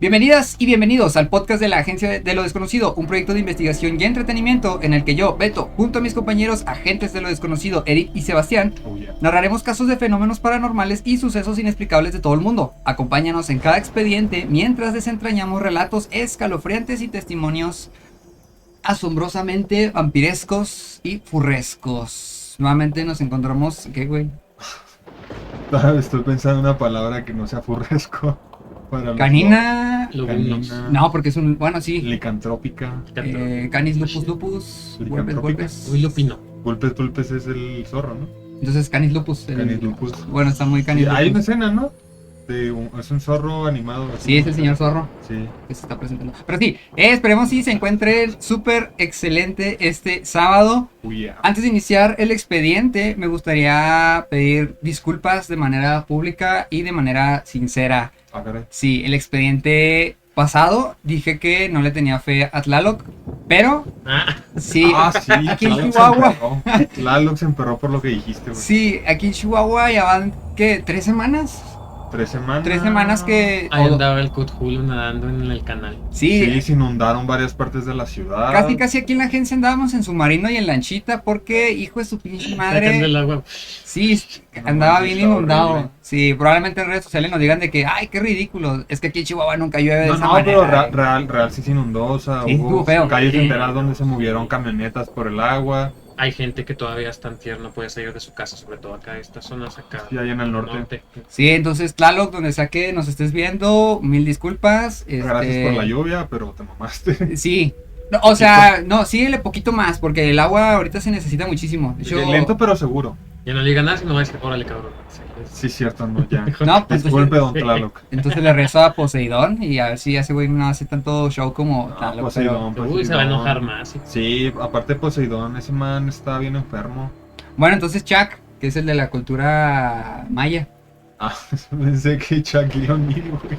Bienvenidas y bienvenidos al podcast de la Agencia de lo Desconocido, un proyecto de investigación y entretenimiento en el que yo, Beto, junto a mis compañeros agentes de lo desconocido, Eric y Sebastián, narraremos casos de fenómenos paranormales y sucesos inexplicables de todo el mundo. Acompáñanos en cada expediente mientras desentrañamos relatos escalofriantes y testimonios asombrosamente vampirescos y furrescos. Nuevamente nos encontramos... ¿Qué, güey? Estoy pensando en una palabra que no sea furresco. Canina. Canina. No, porque es un... Bueno, sí. Licantrópica. Canis lupus lupus. Golpes. Muy lupino. Golpes es el zorro, ¿no? Entonces Canis lupus. Canis lupus. Bueno, está muy Canis Sí, lupus. hay una escena, ¿no? Es un zorro animado. Sí, es el señor zorro. Sí. Que se está presentando. Pero sí, esperemos si se encuentre súper excelente este sábado. Antes de iniciar el expediente, me gustaría pedir disculpas de manera pública y de manera sincera. Sí, el expediente pasado dije que no le tenía fe a Tlaloc, pero sí, aquí en Chihuahua. Tlaloc se emperró por lo que dijiste, güey. Sí, aquí en Chihuahua ya van, ¿qué? ¿3 semanas? 3 semanas. 3 semanas que... Ahí andaba el Cthulhu nadando en el canal. Sí, se inundaron varias partes de la ciudad. casi aquí en la agencia andábamos en submarino y en lanchita porque, hijo de su pinche Sacando madre, el agua. sí, andaba bien inundado. Horrible. Sí, probablemente en redes sociales nos digan de que, ay, qué ridículo, es que aquí en Chihuahua nunca llueve de esa manera. No, pero real sí se inundó, o sea, sí, hubo feo. calles enteras donde se movieron camionetas por el agua. Hay gente que todavía es tan tierna, no puede salir de su casa, sobre todo acá, estas zonas acá. Sí, allá en el norte. Sí, entonces, Tlaloc, donde sea que nos estés viendo, mil disculpas. Gracias por la lluvia, pero te mamaste. Sí. No, o sea, no, síguele poquito más, porque el agua ahorita se necesita muchísimo. De hecho, lento pero seguro. Ya no le diga nada, sino va a decir, órale, cabrón. Sí, cierto, no, ya. No, pues, disculpe, don Tlaloc. Entonces le rezo a Poseidón y a ver si ese güey no hace tanto show como Tlaloc. Poseidón. Uy, se va a enojar más. Sí, aparte de Poseidón, ese man está bien enfermo. Bueno, entonces Chuck, que es el de la cultura maya. Pensé que Shaquille O'Neal, güey.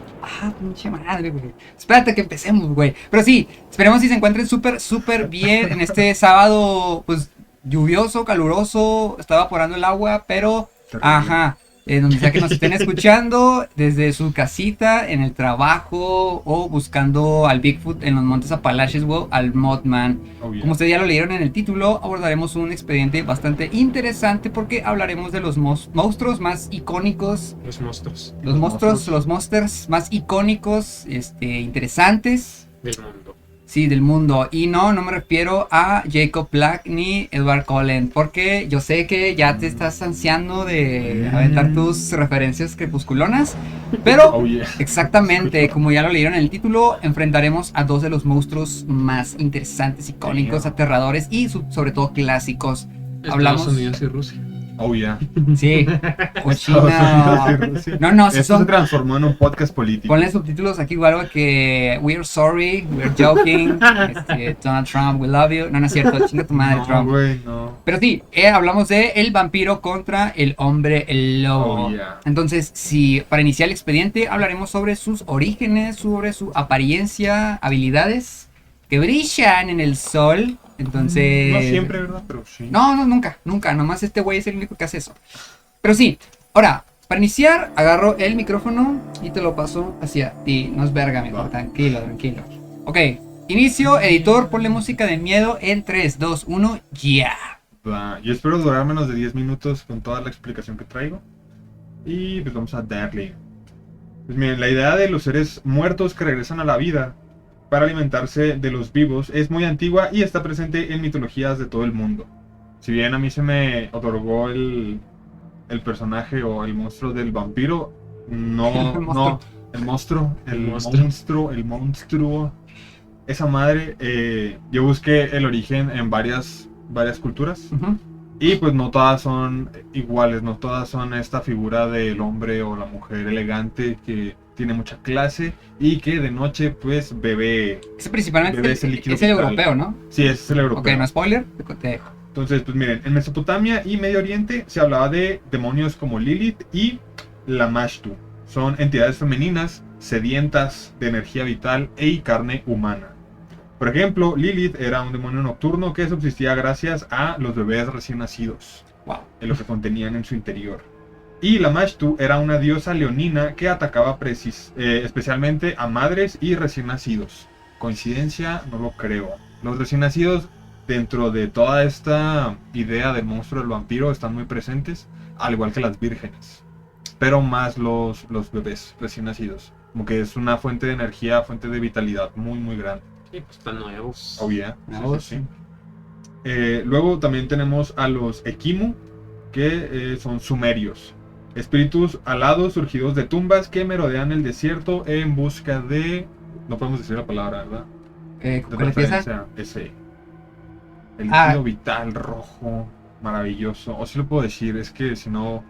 Pinche madre, güey. Espérate que empecemos, güey. Pero sí, esperemos si se encuentren súper bien en este sábado, pues, lluvioso, caluroso. Está evaporando el agua, pero... Terrible. Donde sea que nos estén escuchando, desde su casita, en el trabajo o buscando al Bigfoot en los montes Apalaches o al Mothman. Como ustedes ya lo leyeron en el título, abordaremos un expediente bastante interesante porque hablaremos de los monstruos más icónicos. Los monstruos. Los monsters más icónicos, interesantes. Del mundo. Sí, del mundo. Y no me refiero a Jacob Black ni Edward Cullen, porque yo sé que ya te estás ansiando de aventar tus referencias crepusculonas, pero exactamente, como ya lo leyeron en el título, enfrentaremos a 2 de los monstruos más interesantes, icónicos, aterradores y sobre todo clásicos. Estados Unidos y Rusia. Sí, o China. No, esto se transformó en un podcast político. Ponle subtítulos aquí o algo que we're sorry, we're joking, Donald Trump, we love you. No es cierto, chinga tu madre, Trump. No. Pero sí, hablamos de el vampiro contra el hombre lobo. Entonces, sí, para iniciar el expediente hablaremos sobre sus orígenes, sobre su apariencia, habilidades que brillan en el sol. Entonces... No siempre, ¿verdad? Pero sí. No, nunca. Nomás este güey es el único que hace eso. Pero sí, ahora, para iniciar, agarro el micrófono y te lo paso hacia ti. No es verga, amigo. Tranquilo. Ok, inicio, editor, ponle música de miedo en 3, 2, 1, ya. Yo espero durar menos de 10 minutos con toda la explicación que traigo. Y pues vamos a darle. Pues miren, la idea de los seres muertos que regresan a la vida para alimentarse de los vivos es muy antigua y está presente en mitologías de todo el mundo. Si bien a mí se me otorgó el personaje o el monstruo del vampiro, el monstruo, esa madre, yo busqué el origen en varias culturas. Y pues no todas son iguales, no todas son esta figura del hombre o la mujer elegante que tiene mucha clase y que de noche pues bebe. Principalmente es el europeo, ¿no? Sí, ese es el europeo. Ok, no spoiler, te dejo. Entonces, pues miren, en Mesopotamia y Medio Oriente se hablaba de demonios como Lilith y Lamashtu. Son entidades femeninas sedientas de energía vital y carne humana. Por ejemplo, Lilith era un demonio nocturno que subsistía gracias a los bebés recién nacidos, en lo que contenían en su interior. Y Lamashtu era una diosa leonina que atacaba especialmente a madres y recién nacidos. ¿Coincidencia? No lo creo. Los recién nacidos, dentro de toda esta idea del monstruo del vampiro, están muy presentes, al igual que las vírgenes. Pero más los bebés recién nacidos. Como que es una fuente de energía, fuente de vitalidad muy, muy grande. Sí, pues están nuevos. Oh, yeah. Nuevos. Sí. Luego también tenemos a los Ekimu, que son sumerios. Espíritus alados surgidos de tumbas que merodean el desierto en busca de... No podemos decir la palabra, ¿verdad? De ¿Cuál empieza? referencia, ese. El Ah. líquido vital rojo, maravilloso. O si lo puedo decir, es que si no...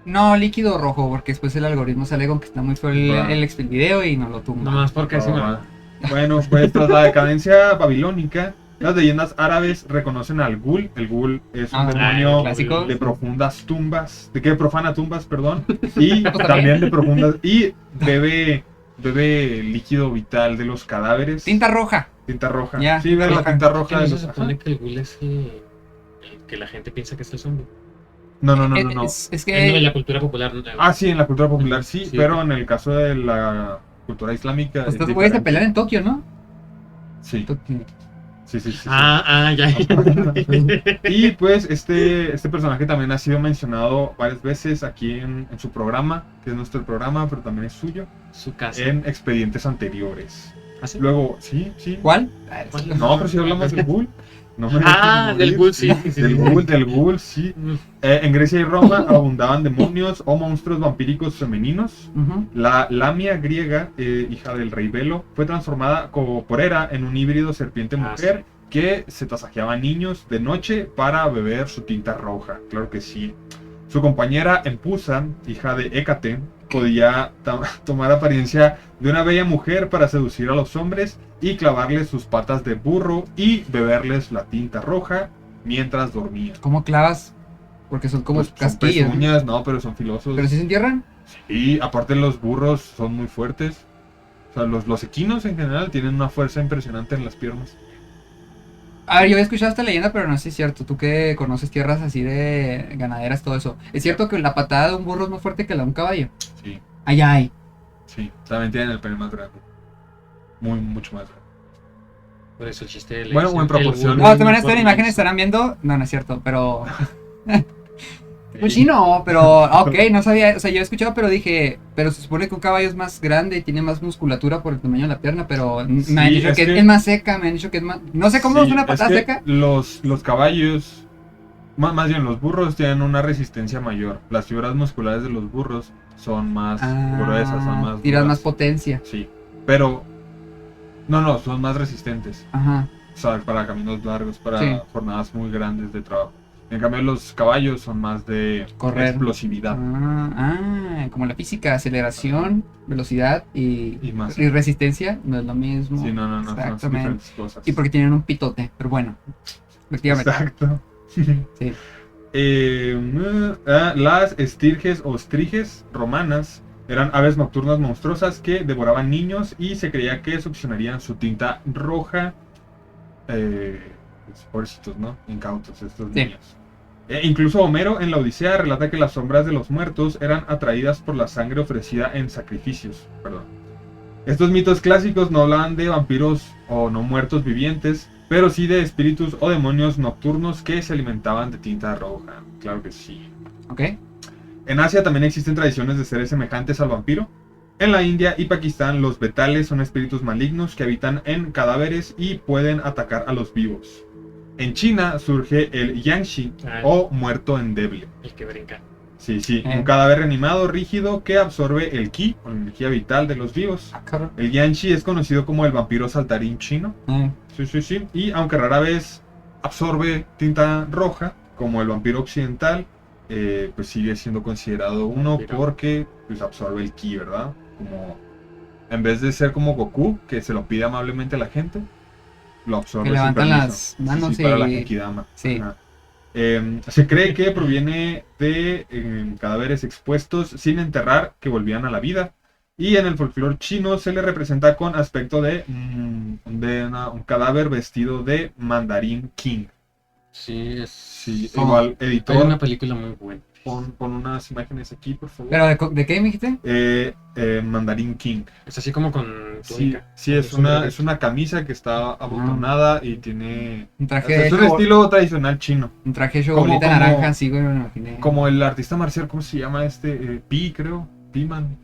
No, líquido rojo, porque después el algoritmo sale con que está muy feo el video y nos lo tumba. Nomás porque si no. Ah, bueno, pues tras la decadencia babilónica, las leyendas árabes reconocen al Ghul. El Ghul es un demonio clásico. de profundas tumbas, de que profana tumbas, perdón, y Pues también de profundas, y bebe líquido vital de los cadáveres. Tinta roja. Tinta roja. Ya, Sí, ver la roja. tinta ¿Qué roja no de se los... supone ajá. que el ghoul es el que la gente piensa que es el zombie? No. Es En que la cultura popular. Ah, sí, en la cultura popular sí, Sí. pero en el caso de la cultura islámica pues es estos güeyes se diferente. pelean en Tokio, ¿no? Sí, Tokio. sí. Ya. Y pues este personaje también ha sido mencionado varias veces aquí en su programa, que es nuestro programa, pero también es suyo, Su casa. en expedientes anteriores. ¿Ah, sí? Luego, sí. ¿Cuál? No, pero si hablamos del Ghoul. No me Ah, dejes del morir. Ghoul, sí. Del Ghoul, sí. En Grecia y Roma abundaban demonios o monstruos vampíricos femeninos. Ujú. La Lamia griega, hija del rey Belo, fue transformada por Hera en un híbrido serpiente-mujer que se tasajeaba a niños de noche para beber su tinta roja. Claro que sí. Su compañera Empusa, hija de Hécate, podía tomar apariencia de una bella mujer para seducir a los hombres y clavarles sus patas de burro y beberles la tinta roja mientras dormían. ¿Cómo clavas? Porque son como Pues, son casquillos. pezuñas, no, pero son filosos. ¿Pero si se entierran? Y aparte los burros son muy fuertes. O sea, los equinos en general tienen una fuerza impresionante en las piernas. A ver, yo he escuchado esta leyenda, pero no sé si es cierto. Tú que conoces tierras así de ganaderas, todo eso. ¿Es cierto que la patada de un burro es más fuerte que la de un caballo? Sí, Ay. sí. También tienen el pene más grande. Mucho más grande. Por eso el chiste de Bueno, o en proporción. No, de todas maneras, esta imagen estarán viendo. No, no es cierto, pero. Pues sí, no, pero. Ok, no sabía. O sea, yo he escuchado, pero dije. Pero se supone que un caballo es más grande y tiene más musculatura por el tamaño de la pierna, pero Sí, me han dicho que es más seca. Me han dicho que es más. No sé cómo Sí, es una patada que seca. Los caballos, más bien los burros tienen una resistencia mayor. Las fibras musculares de los burros son más gruesas, son más Tiras duras. más potencia. Sí, pero no, son más resistentes. Ajá. O sea, para caminos largos, para Sí. jornadas muy grandes de trabajo. En cambio, los caballos son más de Correr. explosividad. Como la física, aceleración, velocidad Y más. y resistencia, no es lo mismo. Sí, no, son Exactamente. diferentes cosas. Y porque tienen un pitote, pero bueno, efectivamente. Exacto. Sí. Las estirges o striges romanas eran aves nocturnas monstruosas que devoraban niños y se creía que succionarían su tinta roja. Pobrecitos, ¿no? Incautos estos Sí. niños. Incluso Homero en la Odisea relata que las sombras de los muertos eran atraídas por la sangre ofrecida en sacrificios. Perdón. Estos mitos clásicos no hablaban de vampiros o no muertos vivientes, pero sí de espíritus o demonios nocturnos que se alimentaban de tinta roja. Claro que sí. ¿Ok? En Asia también existen tradiciones de seres semejantes al vampiro. En la India y Pakistán, los betales son espíritus malignos que habitan en cadáveres y pueden atacar a los vivos. En China surge el Yangshi o muerto endeble. El que brinca. Sí, un cadáver reanimado rígido que absorbe el ki, o la energía vital de los vivos. Cabrón. El Yangshi es conocido como el vampiro saltarín chino. Sí. Y aunque rara vez absorbe tinta roja, como el vampiro occidental, pues sigue siendo considerado uno Vampiro. porque pues, absorbe el ki, ¿verdad? Como en vez de ser como Goku, que se lo pide amablemente a la gente, lo absorbe Que sin levantan permiso. las manos Sí, para la y- Genkidama. Sí. Ajá. Se cree que proviene de cadáveres expuestos sin enterrar que volvían a la vida. Y en el folclore chino se le representa con aspecto de un cadáver vestido de mandarín king. Sí, Sí, Oh. igual Hay editor. una película muy buena. Pon unas imágenes aquí, por favor. ¿Pero de qué me dijiste? Mandarín King. Es así como con Sí, túnica. sí, es una camisa que está abotonada y tiene... Un o sea, traje, es un estilo tradicional chino. un traje hecho como- bolita como- naranja, así, güey, me imaginé. Como el artista marcial, ¿cómo se llama este? Pi, creo. Pi-Man.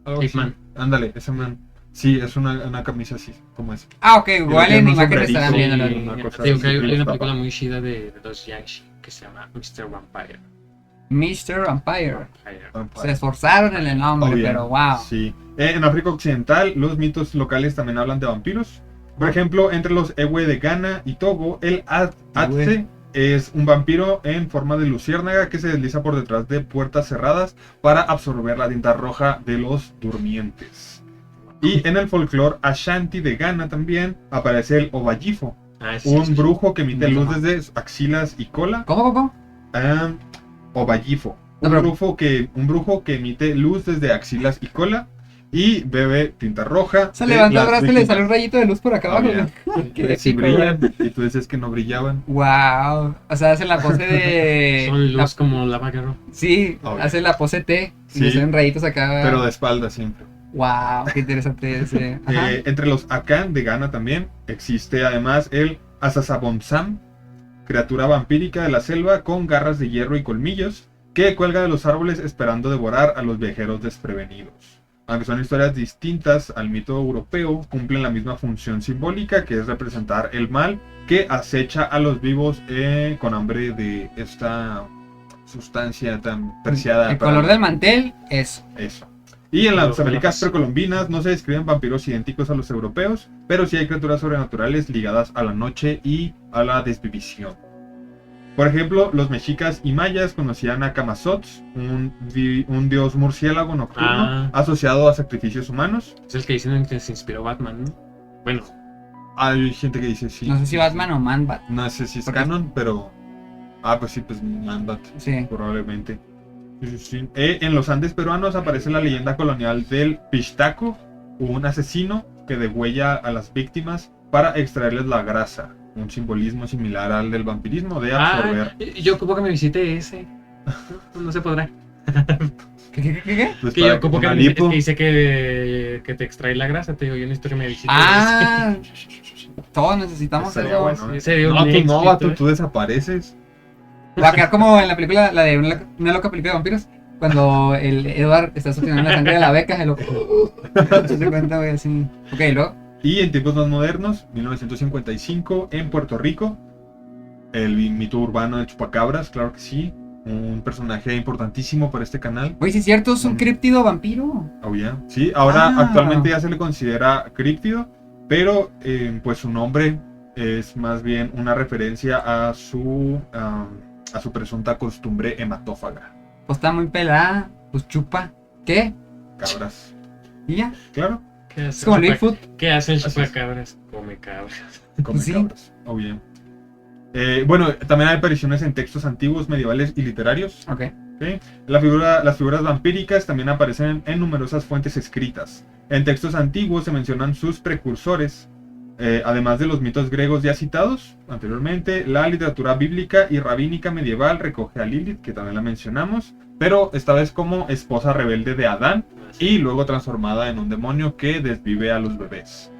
Algo Ip así. Man. Ándale, ese man. Sí, es una camisa así, como esa. Ah, ok, igual tiene en un imágenes estarán sombrerito viendo y la una cosa Digo que hay así, una está película padre. muy chida de los Yanxi que se llama Mr. Vampire. Mr. Vampire. Vampire. Se esforzaron en el nombre, Obvio, pero wow. Sí. En África Occidental, los mitos locales también hablan de vampiros. Por ejemplo, entre los Ewe de Ghana y Togo, el Atse es un vampiro en forma de luciérnaga que se desliza por detrás de puertas cerradas para absorber la tinta roja de los durmientes. Y en el folclore Ashanti de Ghana también aparece el Obayifo, un brujo que emite luz desde sus axilas y cola. ¿Cómo? Obayifo, No, un pero- brujo que emite luz desde axilas y cola y bebe tinta roja. Se de levantó el las brazo y le víctimas. salió un rayito de luz por acá abajo. Obvio. güey. Qué Sí épico, brillan, güey. y tú dices que no brillaban. Wow. O sea, hace la pose de. Son luz como lava guerrero. Sí, Obvio. hace la pose T. Y Sí. le salen rayitos acá. Pero de espalda siempre. Wow, qué interesante ese. Ajá. Entre los Akan de Ghana también existe además el Asasabonsam, criatura vampírica de la selva con garras de hierro y colmillos, que cuelga de los árboles esperando devorar a los viajeros desprevenidos. Aunque son historias distintas al mito europeo, cumplen la misma función simbólica, que es representar el mal que acecha a los vivos con hambre de esta sustancia tan preciada. El para color del mantel es. eso. Y en las Color de la Américas paz. precolombinas no se describen vampiros idénticos a los europeos, pero sí hay criaturas sobrenaturales ligadas a la noche y a la desvivisión. Por ejemplo, los mexicas y mayas conocían a Camazots, un dios murciélago nocturno asociado a sacrificios humanos. Es el que dicen que se inspiró Batman, ¿no? Bueno, Hay gente que dice sí. No sé si Batman o Manbat. No sé si es Porque- canon, pero... pues sí, pues Manbat. Sí. Probablemente. Sí. En los Andes peruanos aparece la leyenda colonial del Pistaco, un asesino que degüella a las víctimas para extraerles la grasa. Un simbolismo similar al del vampirismo, de absorber. yo ocupo que me visite ese. No se podrá. ¿Qué? Pues, Que para yo ocupo que una me lipo. que dice que te extrae la grasa, te digo, yo necesito que me visite Ah, todos necesitamos Estaría eso. bueno, ese. Sería un No, tú next, no, ¿sí? vato, tú desapareces. Va a quedar como en la película, la de una loca película de vampiros, cuando el Edward está succionando la sangre de la beca, el loco. Se cuenta, güey, así. Ok, luego. Y en tiempos más modernos, 1955, en Puerto Rico, el mito urbano de Chupacabras, claro que sí. Un personaje importantísimo para este canal. Oye, sí es cierto, es un críptido vampiro. Oh, yeah. Sí, ahora Ah. actualmente ya se le considera críptido, pero pues su nombre es más bien una referencia a su presunta costumbre hematófaga. Pues está muy pelada, pues chupa. ¿Qué? Cabras. ¿Y ya? Claro, ¿Qué hace Es como el el Bigfoot. ¿Qué hace el Así es. chupacabras? Come cabras. come Sí. cabras. Oh, bien. Bueno, también hay apariciones en textos antiguos, medievales y literarios. Ok. ¿Sí? Las figuras vampíricas también aparecen en numerosas fuentes escritas. En textos antiguos se mencionan sus precursores, además de los mitos griegos ya citados anteriormente. La literatura bíblica y rabínica medieval recoge a Lilith, que también la mencionamos, pero esta vez como esposa rebelde de Adán y luego transformada en un demonio que desvive a los bebés.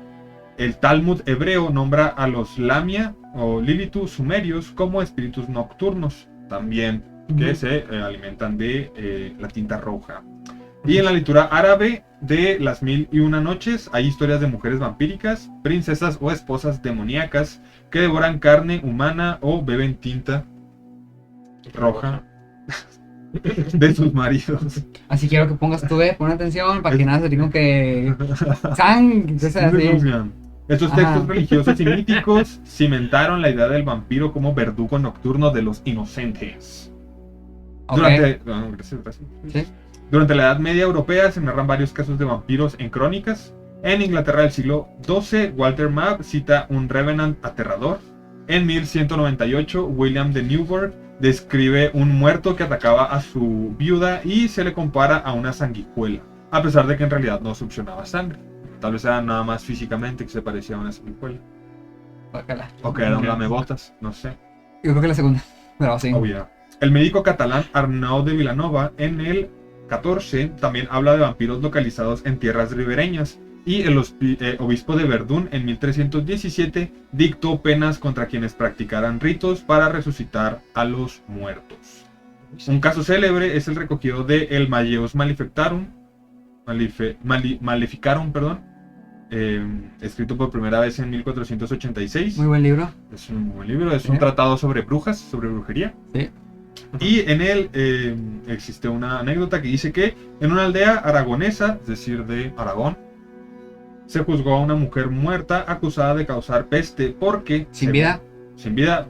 El Talmud hebreo nombra a los Lamia o Lilitu sumerios como espíritus nocturnos, también que se alimentan de la tinta roja. Y en la literatura árabe de las 1001 noches hay historias de mujeres vampíricas, princesas o esposas demoníacas que devoran carne humana o beben tinta roja de sus maridos. Así quiero que pongas tú, pon atención, para que nada se diga que. Sang, cosas así. Estos Ajá. textos religiosos y míticos cimentaron la idea del vampiro como verdugo nocturno de los inocentes. Ok. Gracias. Sí. Durante la Edad Media Europea se narran varios casos de vampiros en crónicas. En Inglaterra del siglo XII, Walter Mab cita un Revenant aterrador. En 1198, William de Newburgh describe un muerto que atacaba a su viuda y se le compara a una sanguijuela, a pesar de que en realidad no succionaba sangre. Tal vez era nada más físicamente que se parecía a una sanguijuela. Guácala. O que era un lamebotas, no sé. Yo creo que la segunda. Pero sí. Oh, yeah. El médico catalán Arnau de Vilanova en el 14 también habla de vampiros localizados en tierras ribereñas. Y el obispo de Verdún en 1317 dictó penas contra quienes practicaran ritos para resucitar a los muertos. Un caso célebre es el recogido de El Malleus Maleficarum, perdón, escrito por primera vez en 1486. Muy buen libro. Es un buen libro, es Sí. un tratado sobre brujas, sobre brujería. Sí. Y en él existe una anécdota que dice que en una aldea aragonesa, es decir, de Aragón, se juzgó a una mujer muerta acusada de causar peste porque... Sin vida. Sin vida,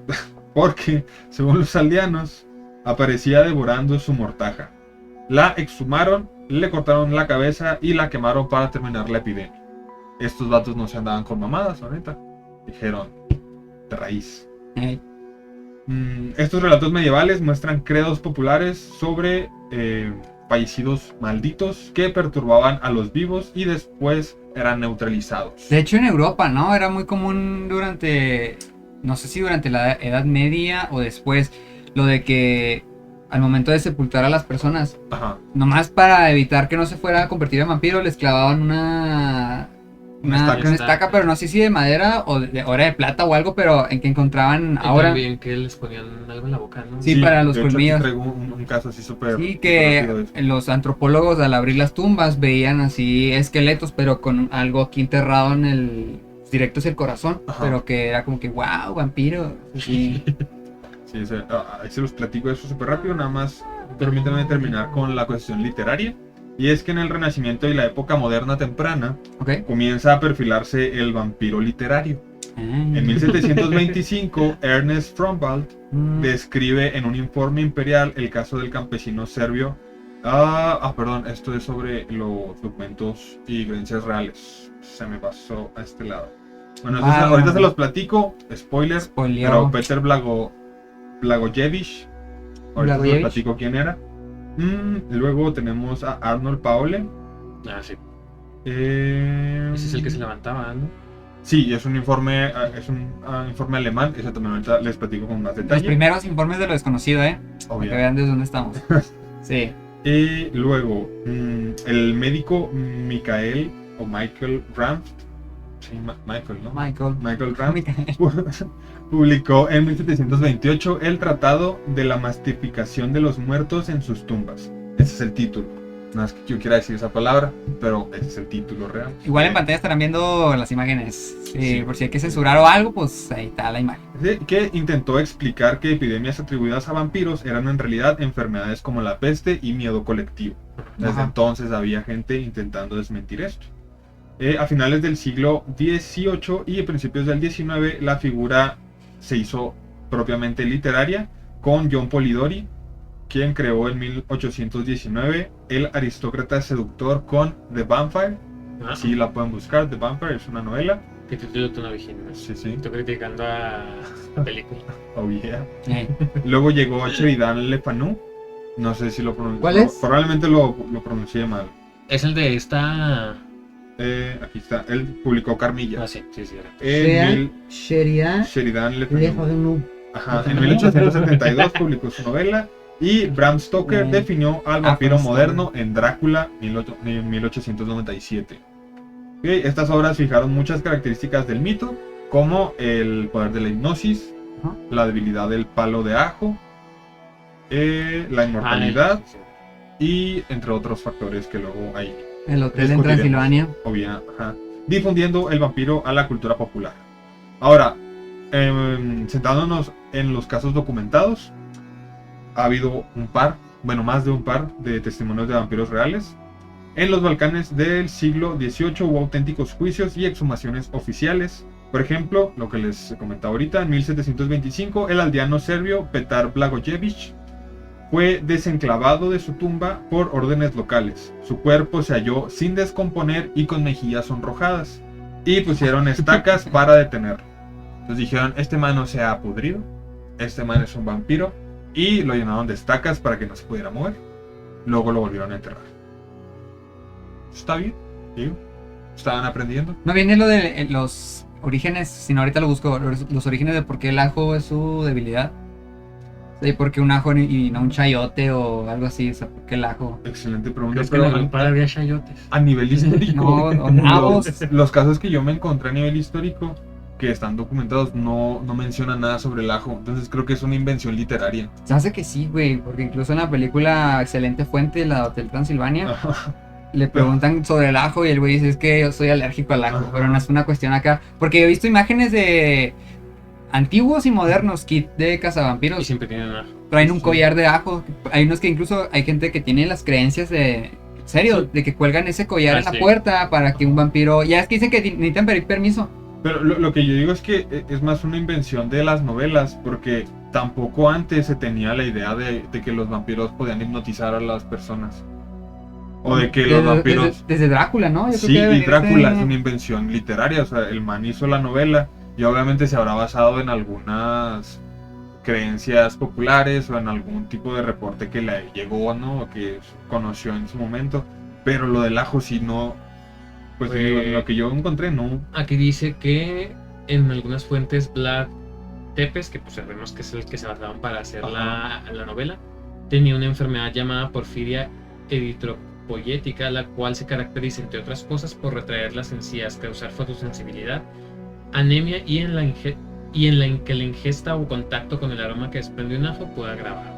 porque, según los aldeanos, aparecía devorando su mortaja. La exhumaron, le cortaron la cabeza y la quemaron para terminar la epidemia. Estos vatos no se andaban con mamadas, ahorita. Dijeron, de raíz. Estos relatos medievales muestran credos populares sobre fallecidos malditos que perturbaban a los vivos y después eran neutralizados. De hecho, en Europa, ¿no? Era muy común durante, no sé si durante la Edad Media o después, lo de que al momento de sepultar a las personas, Ajá. nomás para evitar que no se fuera a convertir en vampiro, les clavaban una estaca, pero no sé si de madera o era de plata o algo, pero en que encontraban Y ahora. también que les ponían algo en la boca, ¿no? Sí, para los de hecho, aquí colmillos. traigo un caso así súper... Sí, súper que rápido de eso. los antropólogos al abrir las tumbas veían así esqueletos, pero con algo aquí enterrado en el directo hacia el corazón, Ajá. pero que era como que wow, vampiro. Sí. Sí, ahí se los platico eso súper rápido, nada más permítanme terminar con la cuestión literaria. Y es que en el Renacimiento y la época moderna temprana Ok. comienza a perfilarse el vampiro literario. En 1725, Ernest Fromwald describe en un informe imperial el caso del campesino serbio. Perdón, esto es sobre los documentos y creencias reales. Se me pasó a este lado. Bueno, entonces, ahorita se los platico. Spoiler. Spoileado. Pero Peter Blagojevich. Ahorita se los Blagojevich. platico quién era. Luego tenemos a Arnold Paule. Ah, sí. Ese Ese es el que se levantaba, ¿no? Sí, es un informe, informe alemán. Ese también ahorita les platico con más Los detalle. primeros informes de lo desconocido, para que Obvio. vean desde dónde estamos. Sí. Y luego, el médico Michael Ramft, sí, Michael, ¿no? Michael Ramft publicó en 1728 el Tratado de la Mastificación de los Muertos en sus tumbas. Ese es el título. No es que yo quiera decir esa palabra, pero ese es el título real. Igual en pantalla estarán viendo las imágenes. Sí. Por si hay que censurar o algo, pues ahí está la imagen. Que intentó explicar que epidemias atribuidas a vampiros eran en realidad enfermedades como la peste y miedo colectivo. Desde Ajá. entonces había gente intentando desmentir esto. A finales del siglo XVIII y a principios del XIX, la figura se hizo propiamente literaria con John Polidori, quien creó en 1819 el aristócrata seductor con The Vampire. Ah, Sí, la pueden buscar. The Vampire es una novela. ¿Qué título tú no vigilas? Sí, sí. Estoy criticando a la película. Oh, yeah. Eh, Luego llegó Sheridan Le Fanu. No sé si lo pronuncié. ¿Cuál es? Probablemente lo pronuncié mal. Es el de esta. Aquí está. Él publicó Carmilla. Ah, sí, sí, sí. Era. Sheridan Le Fanu. Ajá, en 1872 publicó su novela. Y Bram Stoker definió al vampiro pues, moderno en Drácula 1897. Estas obras fijaron muchas características del mito, como el poder de la hipnosis, Ajá. la debilidad del palo de ajo, la inmortalidad Sí, sí. y entre otros factores que luego hay, el hotel en Discutiremos. Transilvania. difundiendo el vampiro a la cultura popular. Ahora, sentándonos en los casos documentados, ha habido más de un par de testimonios de vampiros reales. En los Balcanes del siglo XVIII hubo auténticos juicios y exhumaciones oficiales. Por ejemplo, lo que les comentaba ahorita, en 1725 el aldeano serbio Petar Blagojevich fue desenclavado de su tumba por órdenes locales. Su cuerpo se halló sin descomponer y con mejillas sonrojadas. Y pusieron estacas para detenerlo. Entonces dijeron, este man no se ha pudrido, este man es un vampiro. Y lo llenaron de estacas para que no se pudiera mover. Luego lo volvieron a enterrar. ¿Está bien? Digo, estaban aprendiendo. No viene lo de los orígenes, sino ahorita lo busco. Los orígenes de por qué el ajo es su debilidad. Sí, porque un ajo y no un chayote o algo así, o sea, ¿por qué el ajo? Excelente pregunta. ¿Crees que en Pero Europa había chayotes? a nivel histórico, No, o nabos. los casos que yo me encontré a nivel histórico que están documentados no mencionan nada sobre el ajo. Entonces creo que es una invención literaria. Se hace que sí, güey, porque incluso en la película Excelente Fuente, la de Hotel Transilvania, le preguntan sobre el ajo y el güey dice, es que yo soy alérgico al ajo, Ajá. pero no es una cuestión acá. Porque he visto imágenes de antiguos y modernos kit de Y cazavampiros. siempre tienen ajo. Traen un Sí. collar de ajo. Hay unos que incluso hay gente que tiene las creencias de... ¿En serio? Sí. De que cuelgan ese collar Ah, en la sí. puerta para que un vampiro... Ya es que dicen que necesitan pedir permiso. Pero lo que yo digo es que es más una invención de las novelas, porque tampoco antes se tenía la idea de que los vampiros podían hipnotizar a las personas. O de que los vampiros... Desde Drácula, ¿no? Yo creo Sí, que debe y venir Drácula de- es una invención literaria, o sea, el man hizo la novela y obviamente se habrá basado en algunas creencias populares o en algún tipo de reporte que le llegó, ¿no? O que conoció en su momento, pero lo del ajo sí no, pues lo que yo encontré no. Aquí dice que en algunas fuentes Vlad Tepes, que pues sabemos que es el que se basaban para hacer la novela, tenía una enfermedad llamada porfiria eritropoyética, la cual se caracteriza, entre otras cosas, por retraer las encías, causar fotosensibilidad, anemia y en la que la ingesta o contacto con el aroma que desprende un ajo puede agravar.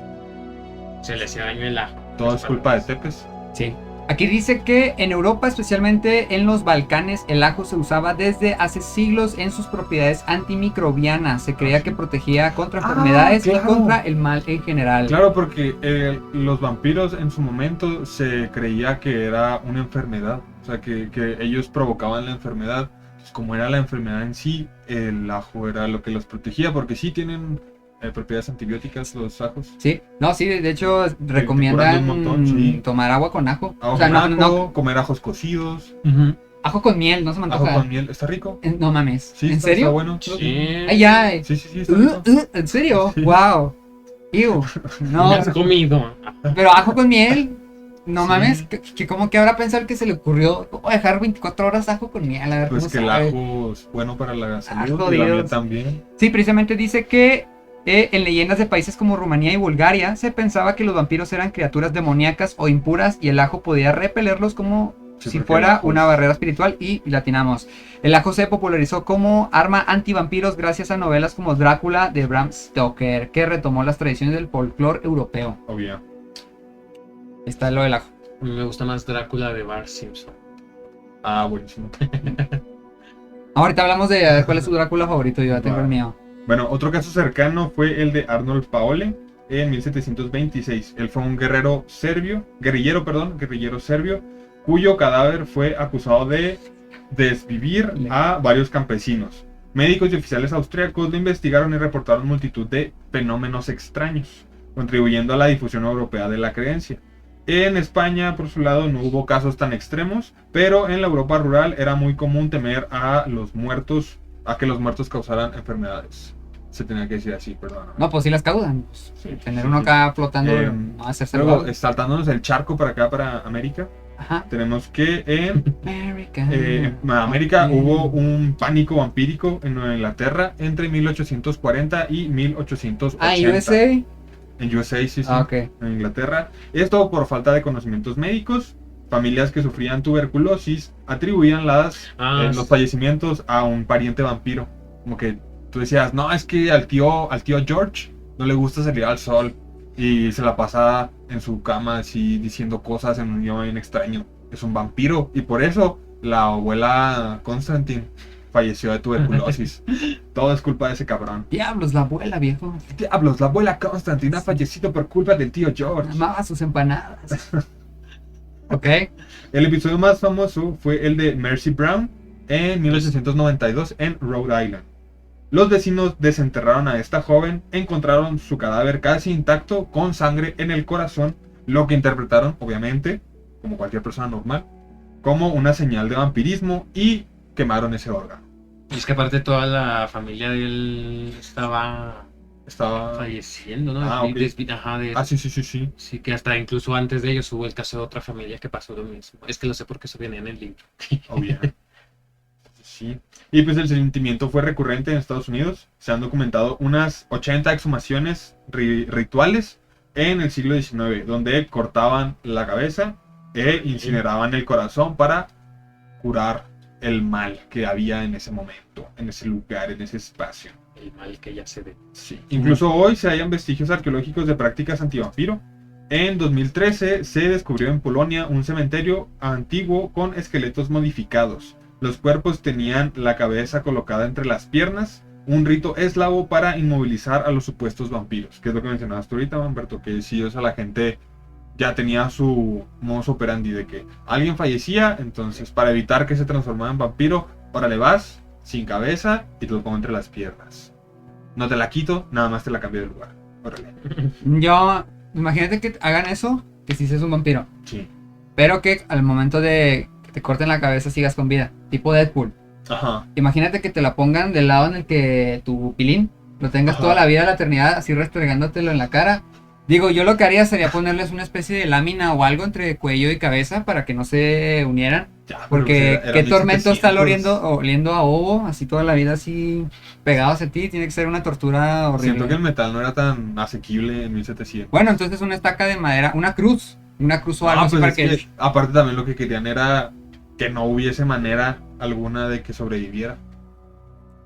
Se le hacía daño el ajo. Todo es culpa de Tepes. Sí. Aquí dice que en Europa, especialmente en los Balcanes, el ajo se usaba desde hace siglos en sus propiedades antimicrobianas. Se creía que protegía contra enfermedades y claro. contra el mal en general. Claro, porque los vampiros en su momento se creía que era una enfermedad, o sea, que ellos provocaban la enfermedad. Pues como era la enfermedad en sí, el ajo era lo que los protegía, porque sí tienen propiedades antibióticas los ajos. Sí, no, sí, de hecho curan recomiendan un montón, sí. tomar agua con ajo. Ajo O sea, con no, ajo, no, comer ajos cocidos, ajo con miel, no se me ajo antoja. con miel, ¿está rico? No mames, Sí, ¿en está serio? bueno. Sí. Ay, ya. Sí, está rico. ¿En serio? Sí. Wow. Ew. No, ¿Me has comido? pero ajo con miel. No Sí. mames, que como que ahora pensar que se le ocurrió voy a dejar 24 horas ajo con miel, a ver Pues cómo que el sabe. ajo es bueno para la salud y la jodidos. miel también. Sí, precisamente dice que en leyendas de países como Rumanía y Bulgaria se pensaba que los vampiros eran criaturas demoníacas o impuras y el ajo podía repelerlos como Sí, si porque el fuera ajo una es- barrera espiritual y latinamos. El ajo se popularizó como arma antivampiros gracias a novelas como Drácula de Bram Stoker, que retomó las tradiciones del folclore europeo. Obvio. Ahí está lo del ajo. A mí me gusta más Drácula de Bart Simpson. Ah, buenísimo. Ahorita hablamos de a ver, cuál es su Drácula favorito, yo ya tengo Va. el mío. Bueno, otro caso cercano fue el de Arnold Paole en 1726. Él fue un guerrillero serbio, cuyo cadáver fue acusado de desvivir a varios campesinos. Médicos y oficiales austriacos lo investigaron y reportaron multitud de fenómenos extraños, contribuyendo a la difusión europea de la creencia. En España, por su lado, no hubo casos tan extremos, pero en la Europa rural era muy común temer a que los muertos causaran enfermedades. Se tenía que decir así, perdón. No, pues sí las causan. Pues, Sí, tener sí, uno sí. acá flotando no va a ser saludable. Luego, saltándonos el charco para acá, para América, Ajá. tenemos que en America. América hubo un pánico vampírico en Nueva Inglaterra entre 1840 y 1880. Ah, USA. En USA, sí, sí. Ah, ok. En Inglaterra. Esto por falta de conocimientos médicos. Familias que sufrían tuberculosis atribuían los fallecimientos a un pariente vampiro. Como que tú decías, no, es que al tío George no le gusta salir al sol y se la pasa en su cama así diciendo cosas en un idioma bien extraño. Es un vampiro y por eso la abuela Constantine falleció de tuberculosis. Todo es culpa de ese cabrón. Diablos, la abuela, viejo. Diablos, la abuela Constantine ha fallecido por culpa del tío George. Amaba sus empanadas. Ok. El episodio más famoso fue el de Mercy Brown en 1892 en Rhode Island. Los vecinos desenterraron a esta joven, encontraron su cadáver casi intacto con sangre en el corazón, lo que interpretaron, obviamente, como cualquier persona normal, como una señal de vampirismo y quemaron ese órgano. Y es que aparte toda la familia de él estaba Estaba... falleciendo, ¿no? Ah, ok. Sí. Sí, que hasta incluso antes de ellos hubo el caso de otra familia que pasó lo mismo. Es que lo sé porque eso viene en el libro. Obvio. Sí. Y pues el sentimiento fue recurrente en Estados Unidos. Se han documentado unas 80 exhumaciones rituales en el siglo XIX, donde cortaban la cabeza e incineraban el corazón para curar el mal que había en ese momento, en ese lugar, en ese espacio. El mal que ya se ve. Sí. Incluso hoy se hallan vestigios arqueológicos de prácticas antivampiro. En 2013 se descubrió en Polonia un cementerio antiguo con esqueletos modificados. Los cuerpos tenían la cabeza colocada entre las piernas, un rito eslavo para inmovilizar a los supuestos vampiros, que es lo que mencionabas tú ahorita, Humberto, que sí, o sea, la gente ya tenía su modus operandi de que alguien fallecía, entonces para evitar que se transformara en vampiro, órale vas, sin cabeza, y te lo pongo entre las piernas. No te la quito, nada más te la cambio de lugar. Órale. Yo, imagínate que hagan eso, que sí seas un vampiro, Sí. pero que al momento de que te corten la cabeza sigas con vida, tipo Deadpool. Ajá. Imagínate que te la pongan del lado en el que tu pilín lo tengas Ajá. toda la vida, la eternidad, así restregándotelo en la cara. Digo, yo lo que haría sería ponerles una especie de lámina o algo entre cuello y cabeza para que no se unieran. Ya, pero Porque pues qué eran tormento está 1700. oliendo a ovo, así toda la vida así pegados a ti, tiene que ser una tortura horrible. Siento que el metal no era tan asequible en 1700. Bueno, entonces una estaca de madera, una cruz o algo así Pues para es que... que, aparte también lo que querían era que no hubiese manera alguna de que sobreviviera.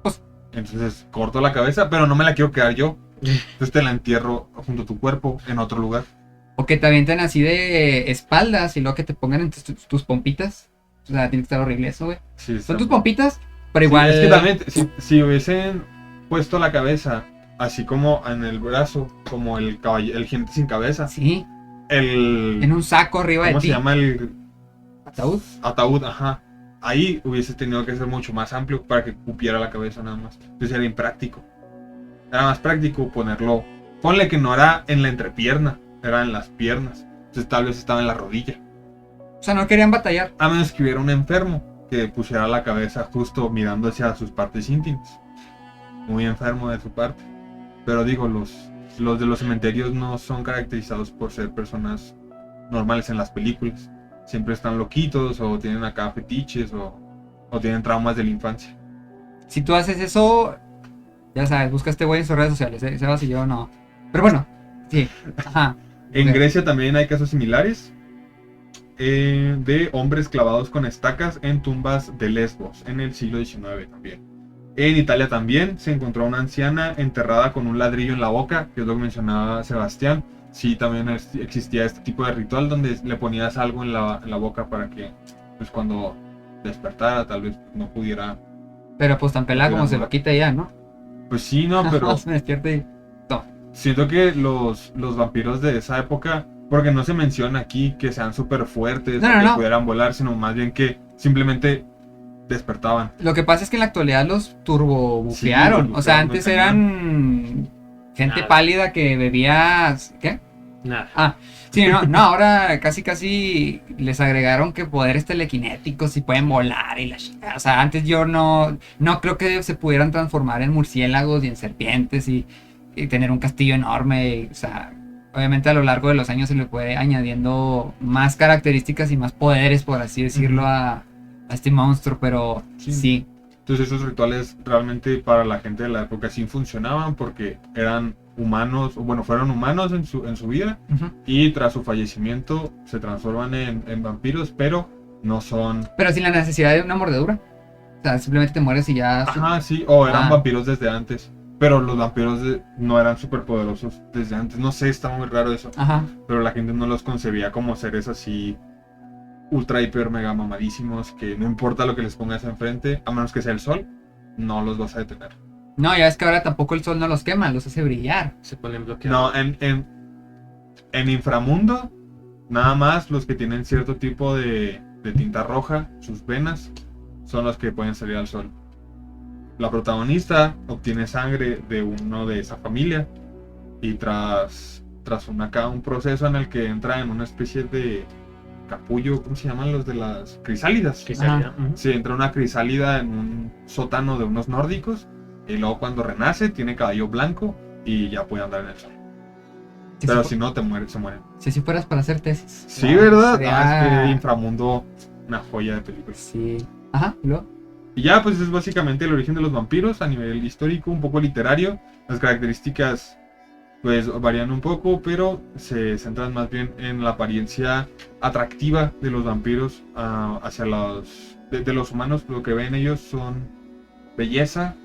Pues- Entonces corto la cabeza, pero no me la quiero quedar yo. Entonces te la entierro junto a tu cuerpo en otro lugar. O que te avienten así de espaldas y luego que te pongan entre tus pompitas. O sea, tiene que estar horrible eso, güey. Sí, Son está- tus pompitas, pero Sí, igual... es que también, si hubiesen puesto la cabeza así como en el brazo, como el el jinete sin cabeza, Sí, el... en un saco arriba de ¿Cómo ti. se llama el ¿Ataúd? ataúd? Ajá. Ahí hubiese tenido que ser mucho más amplio para que cupiera la cabeza nada más. Entonces era impráctico. Era más práctico ponerlo. Ponle que no era en la entrepierna, era en las piernas. Entonces tal vez estaba en la rodilla. O sea, no querían batallar. A menos que hubiera un enfermo que pusiera la cabeza justo mirando hacia sus partes íntimas. Muy enfermo de su parte. Pero digo, los de los cementerios no son caracterizados por ser personas normales en las películas. Siempre están loquitos o tienen acá fetiches o tienen traumas de la infancia. Si tú haces eso, ya sabes, busca a este güey en sus redes sociales. Sebas y yo no. Pero bueno, sí. Ajá. En Ok. Grecia también hay casos similares de hombres clavados con estacas en tumbas de Lesbos en el siglo XIX también. En Italia también se encontró una anciana enterrada con un ladrillo en la boca, que es lo que mencionaba Sebastián. Sí, también existía este tipo de ritual donde le ponías algo en la boca para que pues cuando despertara tal vez no pudiera. Pero pues tan pelada como Mira, se no. lo quita ya, ¿no? Pues sí, no, pero Se me despierta y... siento que los vampiros de esa época, porque no se menciona aquí que sean súper fuertes No, o no, que no. pudieran volar, sino más bien que simplemente despertaban. Lo que pasa es que en la actualidad los turbobufearon. Sí, los O sea, bufearon antes muy eran gente Nada. pálida que bebía... ¿Qué? Nada. Sí, no, ahora casi les agregaron que poderes telequinéticos y pueden volar y la chingada. O sea, antes yo no creo que se pudieran transformar en murciélagos y en serpientes y tener un castillo enorme. O sea, obviamente a lo largo de los años se le puede añadiendo más características y más poderes, por así decirlo, Ujú. a este monstruo, pero sí. Entonces esos rituales realmente para la gente de la época sí funcionaban porque eran humanos, o bueno, fueron humanos en su vida Ujú. y tras su fallecimiento se transforman en vampiros, pero no son... Pero sin la necesidad de una mordedura. O sea, simplemente te mueres y ya... Ajá, sí, o eran Ah. vampiros desde antes, pero los vampiros no eran súper poderosos desde antes, no sé, está muy raro eso, Ajá. pero la gente no los concebía como seres así ultra, hiper, mega mamadísimos, que no importa lo que les pongas enfrente, a menos que sea el sol, no los vas a detener. No, ya es que ahora tampoco el sol no los quema, los hace brillar. Se ponen bloqueados. No, en inframundo, nada más los que tienen cierto tipo de tinta roja, sus venas, son los que pueden salir al sol. La protagonista obtiene sangre de uno de esa familia y tras un proceso en el que entra en una especie de capullo, ¿cómo se llaman los de las crisálidas? Que salía. Ajá. Ujú. Sí, entra una crisálida en un sótano de unos nórdicos y luego cuando renace tiene cabello blanco y ya puede andar en el sol. Si Pero si si no, se mueren. si fueras para hacer tesis. Sí, No, ¿verdad? sería- Ah, es que Inframundo, una joya de película. Sí. Ajá, ¿y luego? Y ya, pues es básicamente el origen de los vampiros a nivel histórico, un poco literario. Las características pues varían un poco, pero se centran más bien en la apariencia atractiva de los vampiros hacia de los humanos. Lo que ven ellos son belleza,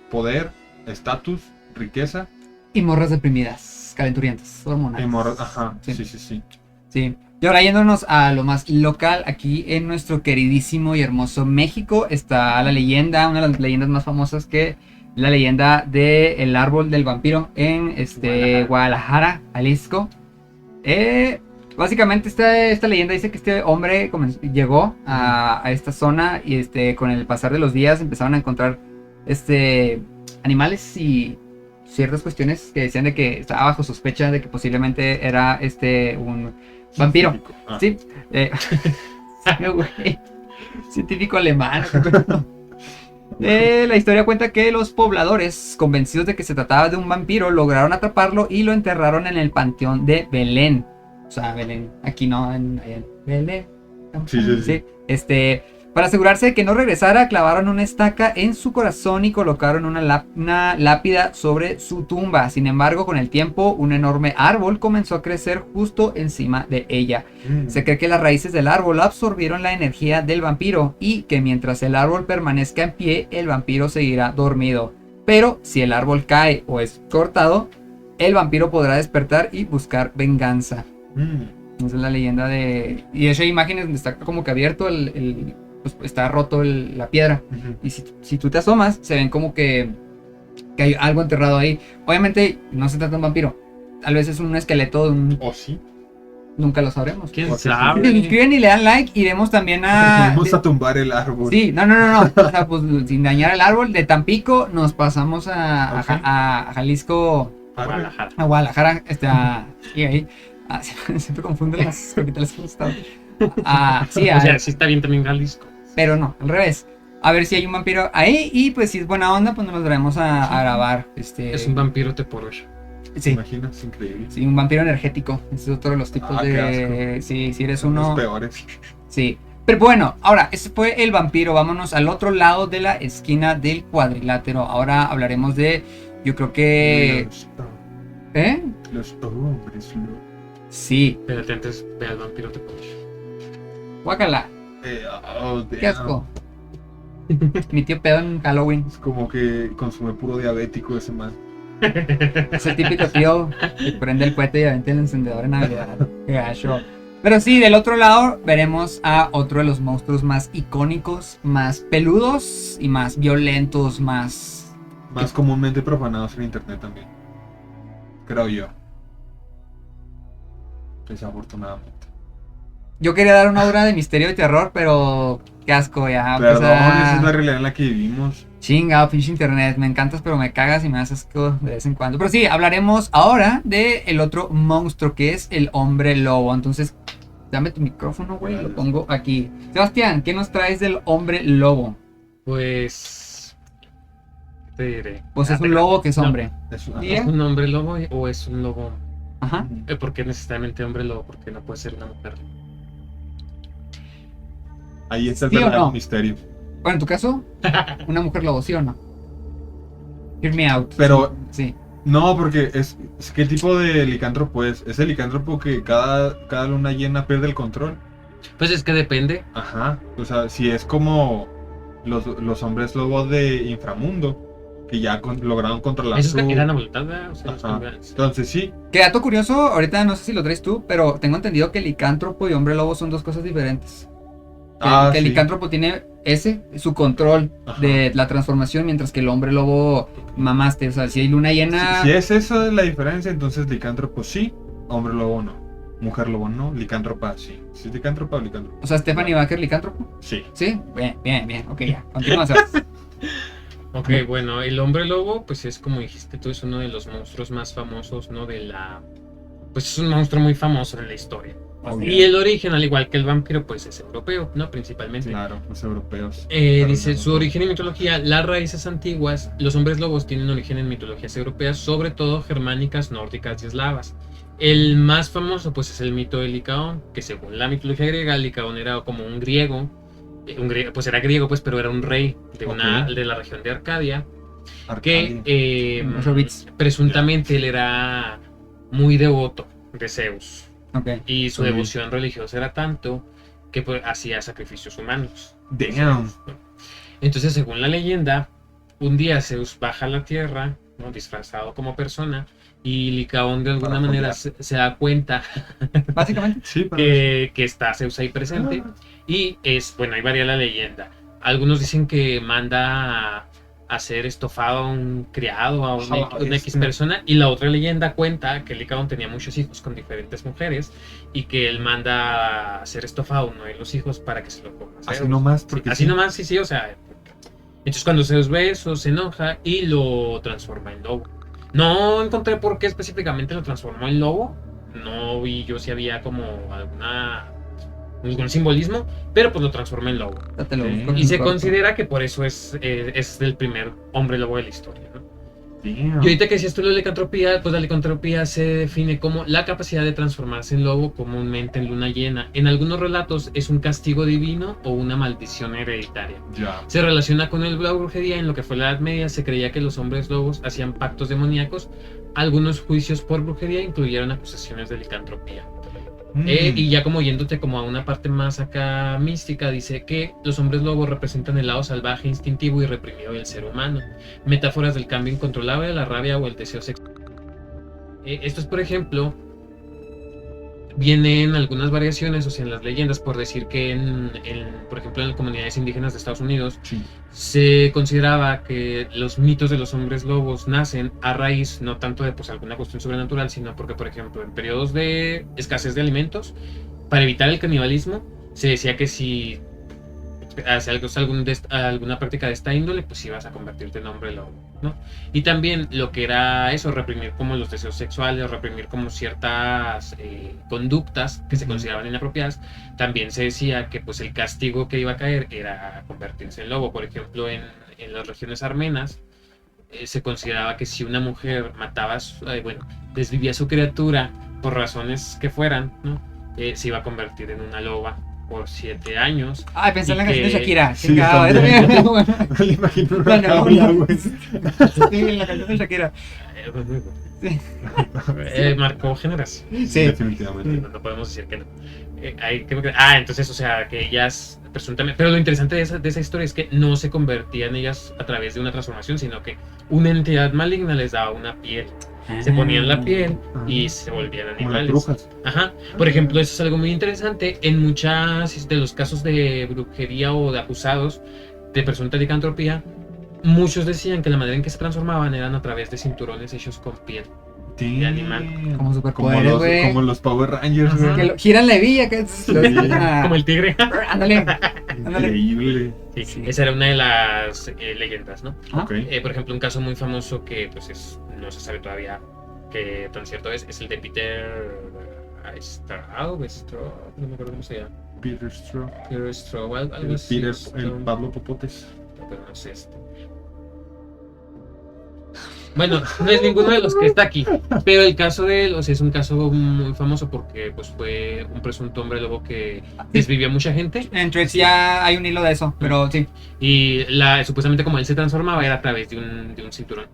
poder, estatus, riqueza. Y morras deprimidas, calenturientas, hormonales. Ajá, Sí. sí. Sí. Y ahora yéndonos a lo más local, aquí en nuestro queridísimo y hermoso México está la leyenda, una de las leyendas más famosas, que la leyenda del árbol del vampiro en Guadalajara, Jalisco. Básicamente esta leyenda dice que este hombre llegó a esta zona y con el pasar de los días empezaron a encontrar animales y ciertas cuestiones que decían de que estaba bajo sospecha de que posiblemente era un vampiro. Ah. Sí. Sí, güey. Científico alemán. La historia cuenta que los pobladores, convencidos de que se trataba de un vampiro, lograron atraparlo y lo enterraron en el panteón de Belén. O sea, Belén, aquí no, en Belén. Sí. Para asegurarse de que no regresara, clavaron una estaca en su corazón y colocaron una lápida sobre su tumba. Sin embargo, con el tiempo, un enorme árbol comenzó a crecer justo encima de ella. Se cree que las raíces del árbol absorbieron la energía del vampiro y que mientras el árbol permanezca en pie, el vampiro seguirá dormido. Pero si el árbol cae o es cortado, el vampiro podrá despertar y buscar venganza. Esa es la leyenda de... Y de hecho hay imágenes donde está como que abierto pues está roto la piedra. Y si tú te asomas, se ven como que hay algo enterrado ahí. Obviamente no se trata de un vampiro. Tal vez es un esqueleto de un... ¿O sí? Nunca lo sabremos. ¿Quién O sea, Se sabe? suscriben y le dan like. Iremos también a... Vamos a tumbar el árbol. Sí, no. O sea, pues sin dañar el árbol. De Tampico nos pasamos a Jalisco, Guadalajara. a Guadalajara. Y ahí. Siempre confundo las capitales que hemos estado. Sí, O sea, sí está bien también Jalisco. pero no, al revés. A ver si hay un vampiro ahí y pues si es buena onda, pues nos traemos a grabar. Es un vampiro teporocho. ¿Te Sí, imaginas? Increíble. sí, un vampiro energético. Ese es otro de los tipos Qué de... Sí, si eres Son los uno... peores. Sí. Pero bueno, ahora, ese fue el vampiro. Vámonos al otro lado de la esquina del cuadrilátero. Ahora hablaremos de... Yo creo que... ¿Eh? Los hombres. Sí. Pero antes ve al vampiro teporocho. Guácala. Damn. Qué asco. Mi tío pedo en Halloween. Es como que consume puro diabético ese man. Es el típico tío que prende el cohete y aventa el encendedor en Navidad. Qué gacho. Pero sí, del otro lado veremos a otro de los monstruos más icónicos, más peludos y más violentos, más... Más comúnmente profanados en internet también. Creo yo. Desafortunadamente. Yo quería dar una obra de misterio y terror, pero qué asco ya. Perdón, pues, esa es la realidad en la que vivimos. Chinga, pinche internet, me encantas pero me cagas y me das asco de vez en cuando. Pero sí, hablaremos ahora de el otro monstruo que es el hombre lobo. Entonces, dame tu micrófono, güey, lo pongo aquí. Sebastián, ¿qué nos traes del hombre lobo? Pues... ¿qué te diré? Pues es un lobo que es hombre. Es ¿Y? ¿Es un hombre lobo o es un lobo? Ajá. ¿Por qué necesariamente hombre lobo? Porque no puede ser una mujer. Ahí está el ¿Sí o verdadero no? misterio. Bueno, en tu caso, una mujer lobo, ¿sí o no? Hear me out. Pero Sí. no, porque es ¿qué tipo de licántropo es? ¿Es el licántropo que cada luna llena pierde el control? Pues es que depende. Ajá. O sea, si es como los hombres lobos de inframundo, que ya lograron controlar Esos su... que eran a voluntad, ¿verdad? O sea, los Ajá. cambian. Entonces sí. Qué dato curioso, ahorita no sé si lo traes tú, pero tengo entendido que licántropo y hombre lobo son dos cosas diferentes. Que el Sí. licántropo tiene su control Ajá. de la transformación, mientras que el hombre lobo mamaste. O sea, si hay luna llena. Si es eso la diferencia, entonces licántropo sí, hombre lobo no. Mujer lobo no, licántropa sí. Si es licántropa o licántropo. O sea, Stephanie Baker, licántropo. Sí. Sí, bien. Ok, ya. Continúa, Sebas. Ok, bueno, el hombre lobo, pues es como dijiste tú, es uno de los monstruos más famosos, ¿no? Pues es un monstruo muy famoso en la historia. Y el origen, al igual que el vampiro, pues es europeo, ¿no? Principalmente. Claro, los europeos. Dice, su origen en mitología, las raíces antiguas, los hombres lobos tienen origen en mitologías europeas, sobre todo germánicas, nórdicas y eslavas. El más famoso, pues, es el mito de Licaón, que según la mitología griega, Licaón era como un griego pues era griego, pues, pero era un rey de, Ok. de la región de Arcadia, Arcadia. que 8 bits. presuntamente él era muy devoto de Zeus. Ok. Y su Ok. devoción religiosa era tanto que pues, hacía sacrificios humanos. Damn. Entonces, según la leyenda, un día Zeus baja a la tierra, ¿no? Disfrazado como persona, y Licaón de alguna Para manera jodear. se da cuenta Básicamente. Sí, pero... que está Zeus ahí presente. Y es, bueno, ahí varía la leyenda. Algunos dicen que manda a hacer estofado a un criado, a una X persona, y la otra leyenda cuenta que Licaón tenía muchos hijos con diferentes mujeres y que él manda a hacer estofado a uno de los hijos para que se lo coma Así Zeus. nomás, Sí, porque así sí. nomás, sí, o sea. Entonces cuando Zeus ve eso, se enoja y lo transforma en lobo. No encontré por qué específicamente lo transformó en lobo. No vi yo si había como algún simbolismo, pero pues lo transforma en lobo. Ya te lo Sí. busco en Y se corto. considera que por eso es el primer hombre lobo de la historia, ¿no? Damn. Y ahorita que decías tú la licantropía, pues la licantropía se define como la capacidad de transformarse en lobo comúnmente en luna llena. En algunos relatos es un castigo divino o una maldición hereditaria. Ya. Se relaciona con la brujería. En lo que fue la Edad Media se creía que los hombres lobos hacían pactos demoníacos. Algunos juicios por brujería incluyeron acusaciones de licantropía. Y ya como yéndote como a una parte más acá mística, dice que los hombres lobos representan el lado salvaje, instintivo y reprimido del ser humano. Metáforas del cambio incontrolable, la rabia o el deseo sexual. Estos, por ejemplo, vienen algunas variaciones, o sea, en las leyendas, por decir que por ejemplo, en las comunidades indígenas de Estados Unidos, Sí. se consideraba que los mitos de los hombres lobos nacen a raíz no tanto de pues alguna cuestión sobrenatural, sino porque, por ejemplo, en periodos de escasez de alimentos, para evitar el canibalismo, se decía que si hacías alguna práctica de esta índole, pues ibas a convertirte en hombre lobo, ¿no? Y también lo que era eso, reprimir como los deseos sexuales, reprimir como ciertas conductas que se consideraban inapropiadas. También se decía que pues el castigo que iba a caer era convertirse en lobo. Por ejemplo, en las regiones armenas se consideraba que si una mujer mataba, desvivía a su criatura por razones que fueran, ¿no? Se iba a convertir en una loba por 7 años. Ay, pensé en la Y canción de que- Shakira. Sí, Chingado, también. es bueno. Me imagino una Bueno, cabra, no. güey. Sí, la canción de Shakira. Sí. Marcó generación. Sí. Definitivamente. No podemos decir que no. Entonces, o sea, que ellas presuntamente. Pero lo interesante de esa historia es que no se convertían ellas a través de una transformación, sino que una entidad maligna les daba una piel. Se ponían la piel y se volvían Como las animales. brujas. Ajá. Por ejemplo, eso es algo muy interesante. En muchos de los casos de brujería o de acusados de presunta licantropía, muchos decían que la manera en que se transformaban eran a través de cinturones hechos con piel. De animal. Como Como superpoderes, güey. como los Power Rangers, Ajá. güey. Que giran la hebilla. Que Como el tigre. Ándale. Ándale. Increíble. Sí, Sí. esa era una de las leyendas, ¿no? Ah. Ok. Por ejemplo, un caso muy famoso que pues no se sabe todavía qué tan cierto es el de Peter Straub, no me acuerdo cómo se llama. Peter Straw. Peter Straub, algo El así. Peter, el Straub, Pablo Popotes. pero no sé Bueno, no es ninguno de los que está aquí, pero el caso de él, o sea, es un caso muy famoso porque pues fue un presunto hombre lobo que desvivió a mucha gente En Threads ya hay un hilo de eso, pero sí. y supuestamente como él se transformaba era a través de un cinturón.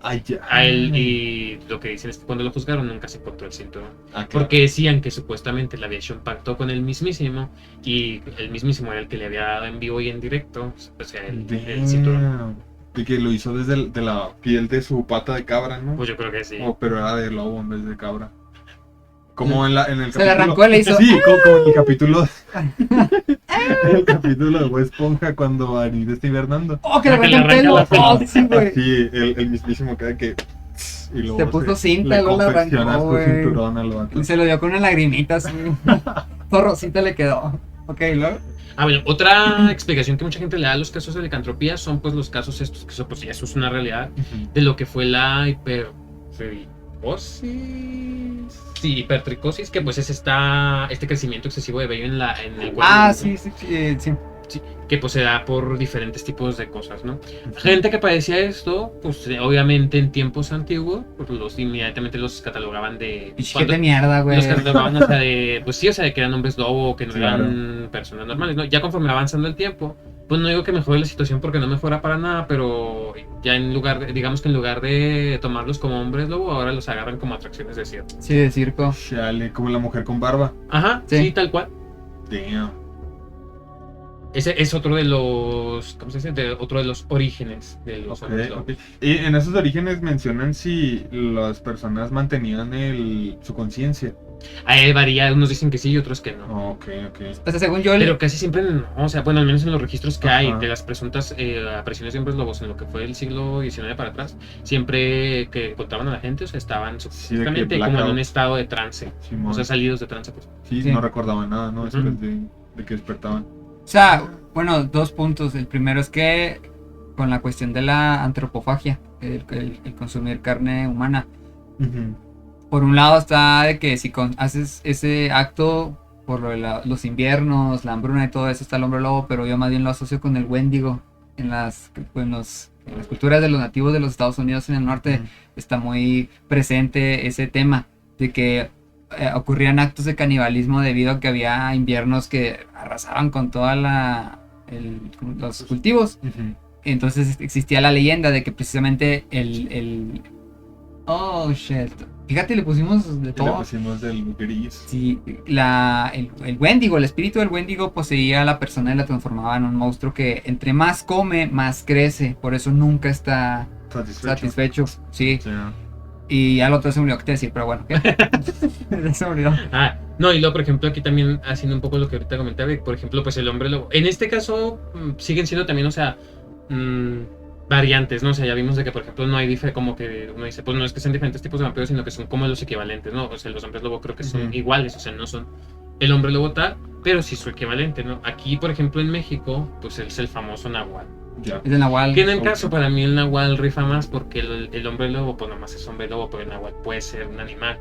Ay, ya. A él, y lo que dicen es que cuando lo juzgaron nunca se encontró el cinturón. Ah, claro. Porque decían que supuestamente le había hecho un pacto con el mismísimo y el mismísimo era el que le había dado en vivo y en directo, o sea, el cinturón. Damn. Y que lo hizo desde de la piel de su pata de cabra, ¿no? Pues yo creo que sí. Oh, pero era de lobo en vez de cabra. Como en el Se le capítulo... arrancó y le hizo. Sí, como en el capítulo... el capítulo de Bob Esponja cuando Anita está hibernando. ¡Oh, que le Que le arranca el arranca pelo! la ¡Oh, sí, güey! Así, el mismísimo queda que... Y luego Se puso cinta, le luego le confecciona arrancó, su güey. cinturón al vato. Y se lo dio con una lagrimita así. Todo rosita le quedó. Ok, luego. Bueno, otra explicación que mucha gente le da a los casos de licantropía son pues los casos estos, que eso, pues, eso es una realidad, Ujú. de lo que fue la hipertricosis. Sí, hipertricosis, que pues es este crecimiento excesivo de vello en el cuerpo. Ah, sí, sí, sí. Sí, ¿sí? Que pues se da por diferentes tipos de cosas, ¿no? Gente que padecía esto, pues obviamente en tiempos antiguos, pues inmediatamente los catalogaban de... Pichete de mierda, güey. Los catalogaban, o sea, de, pues sí, o sea, de que eran hombres lobo, que no Claro. eran personas normales, ¿no? Ya conforme va avanzando el tiempo, pues no digo que mejore la situación porque no mejora para nada, pero ya en lugar, digamos que en lugar de tomarlos como hombres lobo, ahora los agarran como atracciones de circo. Sí, de circo. Chale, como la mujer con barba. Ajá, Sí. sí, tal cual. Damn. Ese es otro de los, ¿cómo se dice? Otro de los orígenes de los Ok, hombres lobo. ok. Y en esos orígenes mencionan si las personas mantenían su conciencia. Ahí varía, unos dicen que sí y otros que no. Ok, ok. O sea, según yo, Pero casi siempre no, o sea, bueno, al menos en los registros que hay Ajá. de las presuntas apariciones de hombres lobos en lo que fue el siglo XIX para atrás, siempre que encontraban a la gente, o sea, estaban Sí, de que supuestamente como en blackout. un estado de trance, Simón. o sea, salidos de trance, pues. Sí, Sí. no recordaba nada, ¿no? Después Ujú. de que despertaban. o sea, bueno, 2 puntos. El primero es que con la cuestión de la antropofagia, el consumir carne humana, por un lado está de que si haces ese acto por lo de los inviernos, la hambruna y todo eso, está el hombre lobo, pero yo más bien lo asocio con el Wendigo. En las culturas de los nativos de los Estados Unidos en el norte está muy presente ese tema de que ocurrían actos de canibalismo debido a que había inviernos que arrasaban con toda los cultivos. Entonces existía la leyenda de que precisamente oh shit, fíjate, le pusimos de Y le todo. pusimos del gris. Sí, el Wendigo, el espíritu del Wendigo poseía a la persona y la transformaba en un monstruo que entre más come, más crece. Por eso nunca está satisfecho. Sí, Ya. y ya lo otro se me olvidó que te decir, pero bueno, ¿qué? Se me olvidó. Ah, no, y luego, por ejemplo, aquí también haciendo un poco lo que ahorita comentaba, por ejemplo, pues el hombre lobo. En este caso, siguen siendo también, o sea, variantes, ¿no? O sea, ya vimos de que, por ejemplo, no hay como que uno dice, pues no es que sean diferentes tipos de vampiros, sino que son como los equivalentes, ¿no? O sea, los hombres lobo creo que son Ujú. iguales, o sea, no son el hombre lobo tal, pero sí su equivalente, ¿no? Aquí, por ejemplo, en México, pues es el famoso nahual. Ya. Es de Nahual. Que en el Ok. caso, para mí el nahual rifa más porque el hombre lobo, pues nomás es hombre lobo, pero el nahual puede ser un animal.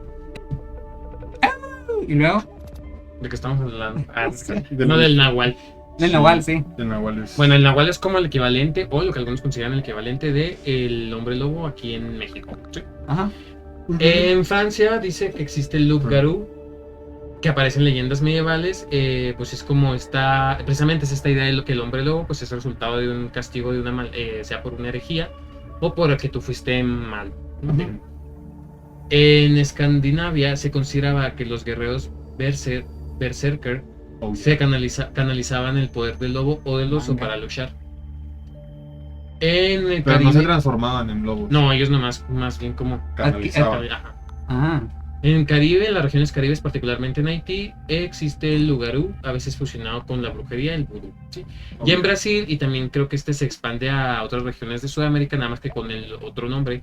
Y luego, ¿De qué estamos hablando? Ah, Del- no del nahual. del Nahual, sí. De Nahual es. Bueno, el nahual es como el equivalente, o lo que algunos consideran el equivalente de el hombre lobo aquí en México. ¿Sí? Ajá. En Francia dice que existe el loup-garou, que aparece en leyendas medievales, pues es como precisamente es esta idea de lo que el hombre lobo pues es el resultado de un castigo de una sea por una herejía o por el que tú fuiste mal. Ujú. En Escandinavia se consideraba que los guerreros berserker Oh, se yeah. canalizaban el poder del lobo o del oso Manga. para luchar. En el Pero no se Caribe, transformaban en lobos. no, ellos nomás, más bien como Canalizaban. Ajá. Ajá. En Caribe, en las regiones caribes, particularmente en Haití, existe el lugarú, a veces fusionado con la brujería, el vudú. ¿Sí? Ok. Y en Brasil, y también creo que este se expande a otras regiones de Sudamérica, nada más que con el otro nombre,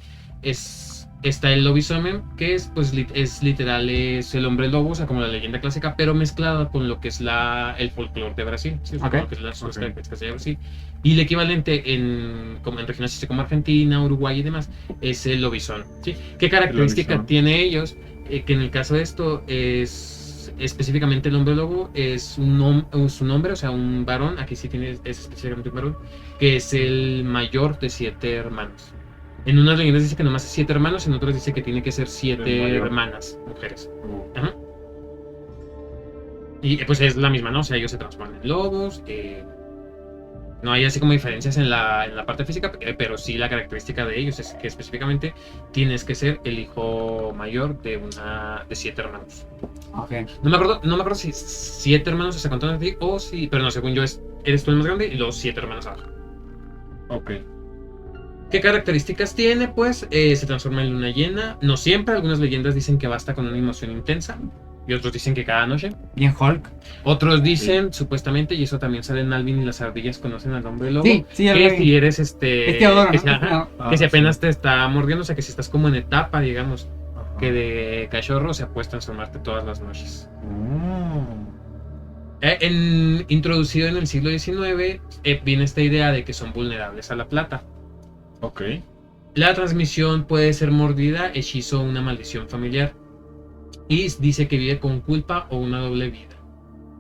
está el lobisomem, que es, pues, es literal, es el hombre lobo, o sea, como la leyenda clásica, pero mezclada con lo que es el folclore de Brasil, ¿sí? O sea, Ok. con lo que es las Ok. características de Brasil. Y el equivalente como en regiones así como Argentina, Uruguay y demás, es el lobizón. ¿Sí? ¿Qué característica lobizón. tiene ellos? Que en el caso de esto es específicamente el hombre lobo, es un hombre, o sea, un varón, aquí sí es específicamente un varón, que es el mayor de 7 hermanos. En unas leyendas dice que nomás es 7 hermanos, en otras dice que tiene que ser 7 El mayor. hermanas, mujeres. Oh. Ajá. Y pues es la misma, ¿no? O sea, ellos se transforman en lobos. No hay así como diferencias en la parte física, pero sí la característica de ellos es que específicamente tienes que ser el hijo mayor de 7 hermanos. Ok. No me acuerdo si 7 hermanos se contaron a ti o si, pero no, según yo eres tú el más grande y los 7 hermanos abajo. Ok. ¿Qué características tiene? Pues se transforma en luna llena. No siempre, algunas leyendas dicen que basta con una emoción intensa. Y otros dicen que cada noche. Bien Hulk. Otros dicen, supuestamente, y eso también sale en Alvin y las ardillas conocen al hombre lobo. Sí, sí, ya lo que vi. si eres Es Teodoro, que, ¿no? que si sí. apenas te está mordiendo, o sea que si estás como en etapa, digamos, Ajá. que de cachorro, o sea, puedes transformarte todas las noches. Oh. Introducido en el siglo XIX, viene esta idea de que son vulnerables a la plata. Ok. La transmisión puede ser mordida, hechizo o una maldición familiar. Y dice que vive con culpa o una doble vida.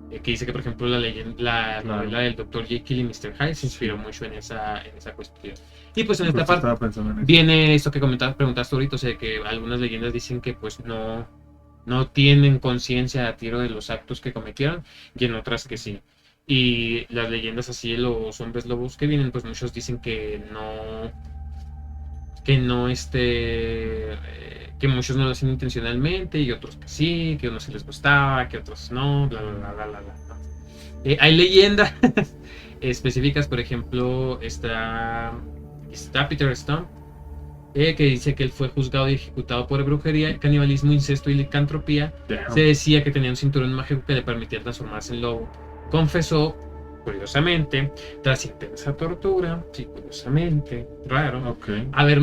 Que dice que, por ejemplo, la novela del Dr. Jekyll y Mr. Hyde se inspiró mucho en esa cuestión. Y pues en esta Justo parte estaba pensando en eso. viene esto que preguntaste ahorita, o sea, que algunas leyendas dicen que pues no tienen conciencia a tiro de los actos que cometieron, y en otras que sí. Y las leyendas así de los hombres lobos que vienen, pues muchos dicen que que muchos no lo hacen intencionalmente y otros que sí, que a unos se les gustaba, que otros no, bla, bla, bla, bla, bla, bla. Hay leyendas específicas, por ejemplo, está Peter Stone, que dice que él fue juzgado y ejecutado por brujería, canibalismo, incesto y licantropía. Damn. Se decía que tenía un cinturón mágico que le permitía transformarse en lobo. Confesó, curiosamente, tras intensa tortura, sí, curiosamente, raro, Ok. haber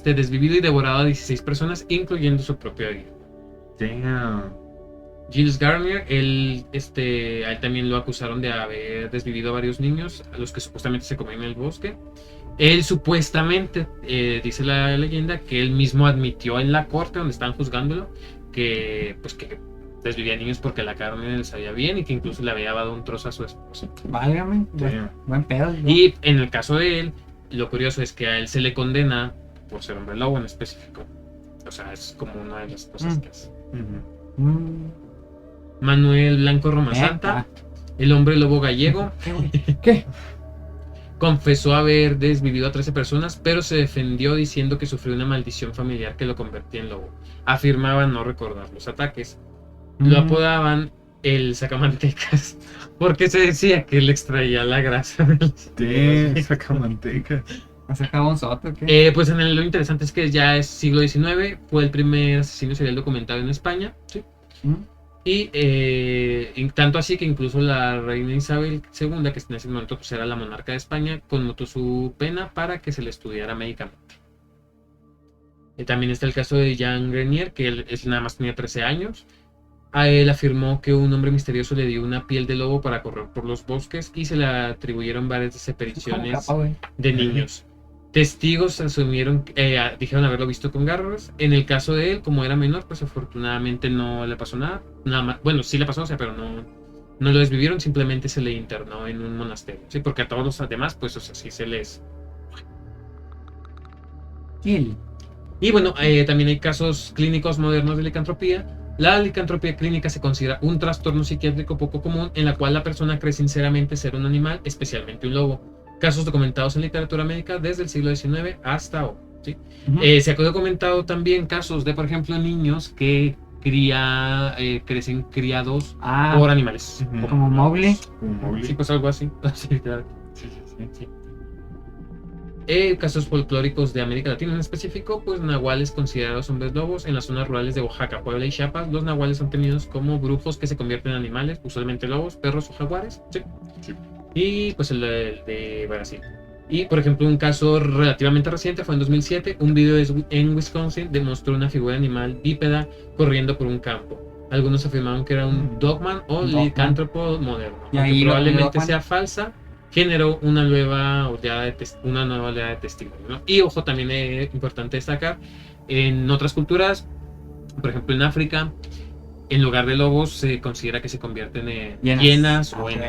desvivido y devorado a 16 personas, incluyendo su propia vida. Damn. Giles Garnier, a él también lo acusaron de haber desvivido a varios niños, a los que supuestamente se comían en el bosque. Él supuestamente, dice la leyenda, que él mismo admitió en la corte donde estaban juzgándolo que desvivía niños porque la carne le sabía bien y que incluso le había dado un trozo a su esposa. Válgame. Damn. Buen pedo. ¿no? Y en el caso de él, lo curioso es que a él se le condena por ser hombre lobo en específico. O sea, es como una de las cosas que hace. Ujú. Mm. Manuel Blanco Romasanta, el hombre lobo gallego, ¿Qué, güey? ¿Qué? confesó haber desvivido a 13 personas, pero se defendió diciendo que sufrió una maldición familiar que lo convertía en lobo. Afirmaba no recordar los ataques. Lo apodaban el sacamantecas porque se decía que él extraía la grasa del Damn, saca manteca. ¿Has sacado un soto o qué? Pues lo interesante es que ya es siglo XIX, fue el primer asesino serial documentado en España, ¿sí? ¿Mm? Y tanto así que incluso la reina Isabel II, que en ese momento pues, era la monarca de España, conmutó su pena para que se le estudiara médicamente. También está el caso de Jean Grenier, que él nada más tenía 13 años. A él afirmó que un hombre misterioso le dio una piel de lobo para correr por los bosques y se le atribuyeron varias Como desapariciones capa, güey. de niños. Testigos asumieron, dijeron haberlo visto con garras. En el caso de él, como era menor, pues afortunadamente no le pasó nada. Nada más, bueno, sí le pasó, o sea, pero no lo desvivieron, simplemente se le internó en un monasterio. Sí, porque a todos los demás, pues, o sea, sí se les. Kill. Y bueno, también hay casos clínicos modernos de licantropía. La licantropía clínica se considera un trastorno psiquiátrico poco común en la cual la persona cree sinceramente ser un animal, especialmente un lobo. Casos documentados en literatura médica desde el siglo XIX hasta hoy. ¿Sí? Ujú. Se ha documentado también casos de, por ejemplo, niños que crecen criados por animales. Ujú. Como Mowgli. Como Mowgli. Sí, pues algo así. Sí, claro. Sí, sí, sí. Casos folclóricos de América Latina en específico, pues nahuales considerados hombres lobos. En las zonas rurales de Oaxaca, Puebla y Chiapas, los nahuales son tenidos como brujos que se convierten en animales, usualmente lobos, perros o jaguares. ¿Sí? Sí. Y pues el de Brasil. Y por ejemplo, un caso relativamente reciente fue en 2007. Un video en Wisconsin demostró una figura animal bípeda corriendo por un campo. Algunos afirmaron que era un dogman o Dogman. licántropo moderno. Y Aunque ahí lo probablemente Dogman. sea falsa, generó una nueva oleada de testimonios, ¿no? Y ojo, también es importante destacar, en otras culturas, por ejemplo en África, en lugar de lobos se considera que se convierten en hienas o en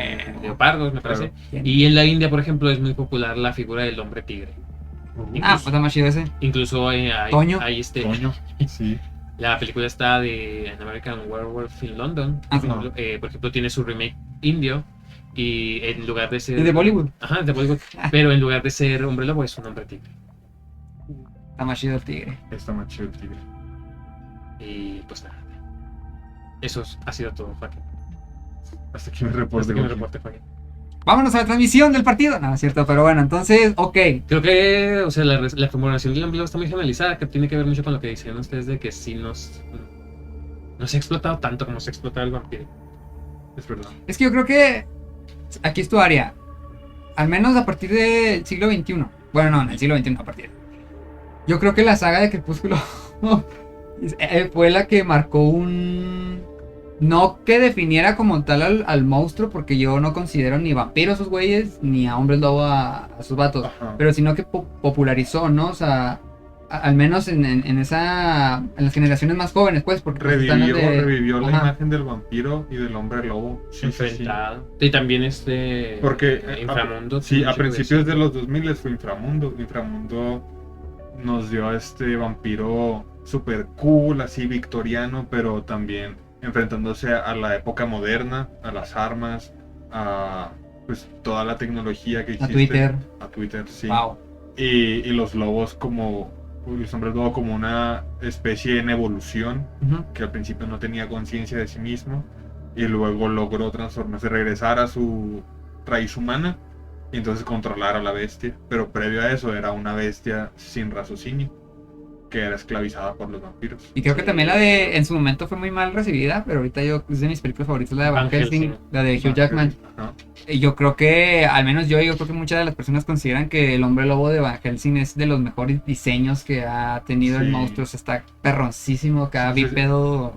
leopardos, me parece. Claro. Y en la India, por ejemplo, es muy popular la figura del hombre tigre. Ah, pues está más chido ese. Incluso hay Toño. Coño. Sí. la película está de An American Werewolf in London, Ah, por ejemplo, tiene su remake indio. Y en lugar de ser. ¿Es de Bollywood? Ajá, de Bollywood. Pero en lugar de ser hombre lobo, es un hombre tigre. Está más chido el tigre. Está más chido el tigre. Y pues nada. Eso ha sido todo, Joaquín. Hasta aquí mi reporte. Hasta que me Joaquín. reporte, Joaquín. Vámonos a la transmisión del partido. No, es cierto, pero bueno, entonces, ok. Creo que, o sea, la formulación del hombre lobo está muy generalizada, que tiene que ver mucho con lo que decían ustedes de que sí no se ha explotado tanto como se ha explotado el vampiro. Es verdad. Es que yo creo que aquí es tu área. Al menos a partir del siglo XXI. Bueno, no, en el siglo XXI a partir. Yo creo que la saga de Crepúsculo fue la que marcó un... No que definiera como tal al monstruo, porque yo no considero ni vampiro a esos güeyes, ni a hombres lobo a sus vatos. Ajá. Pero sino que popularizó, ¿no? O sea, al menos en las generaciones más jóvenes, pues, porque pues, están las revivió la Ajá. imagen del vampiro y del hombre lobo. Sí, sí, sí. Enfrentado. Y también Porque Inframundo. sí, a mucho que principios de decir. los 2000 fue Inframundo. Inframundo nos dio a este vampiro super cool, así victoriano, pero también enfrentándose a la época moderna, a las armas, a pues toda la tecnología que A existe. Twitter. A Twitter, sí. Wow. Y los lobos los hombres lobo como una especie en evolución, Ujú. que al principio no tenía conciencia de sí mismo y luego logró transformarse, regresar a su raíz humana y entonces controlar a la bestia. Pero previo a eso era una bestia sin raciocinio que era esclavizada por los vampiros. Y creo que también en su momento fue muy mal recibida, pero ahorita es de mis películas favoritas, la de Van Van Helsing, Helsing. la de Hugh Jackman. Ajá. Y yo creo que, al menos yo creo que muchas de las personas consideran que el hombre lobo de Van Helsing es de los mejores diseños que ha tenido el Sí. monstruo. O sea, está perroncísimo, cada Sí, sí, sí. bípedo.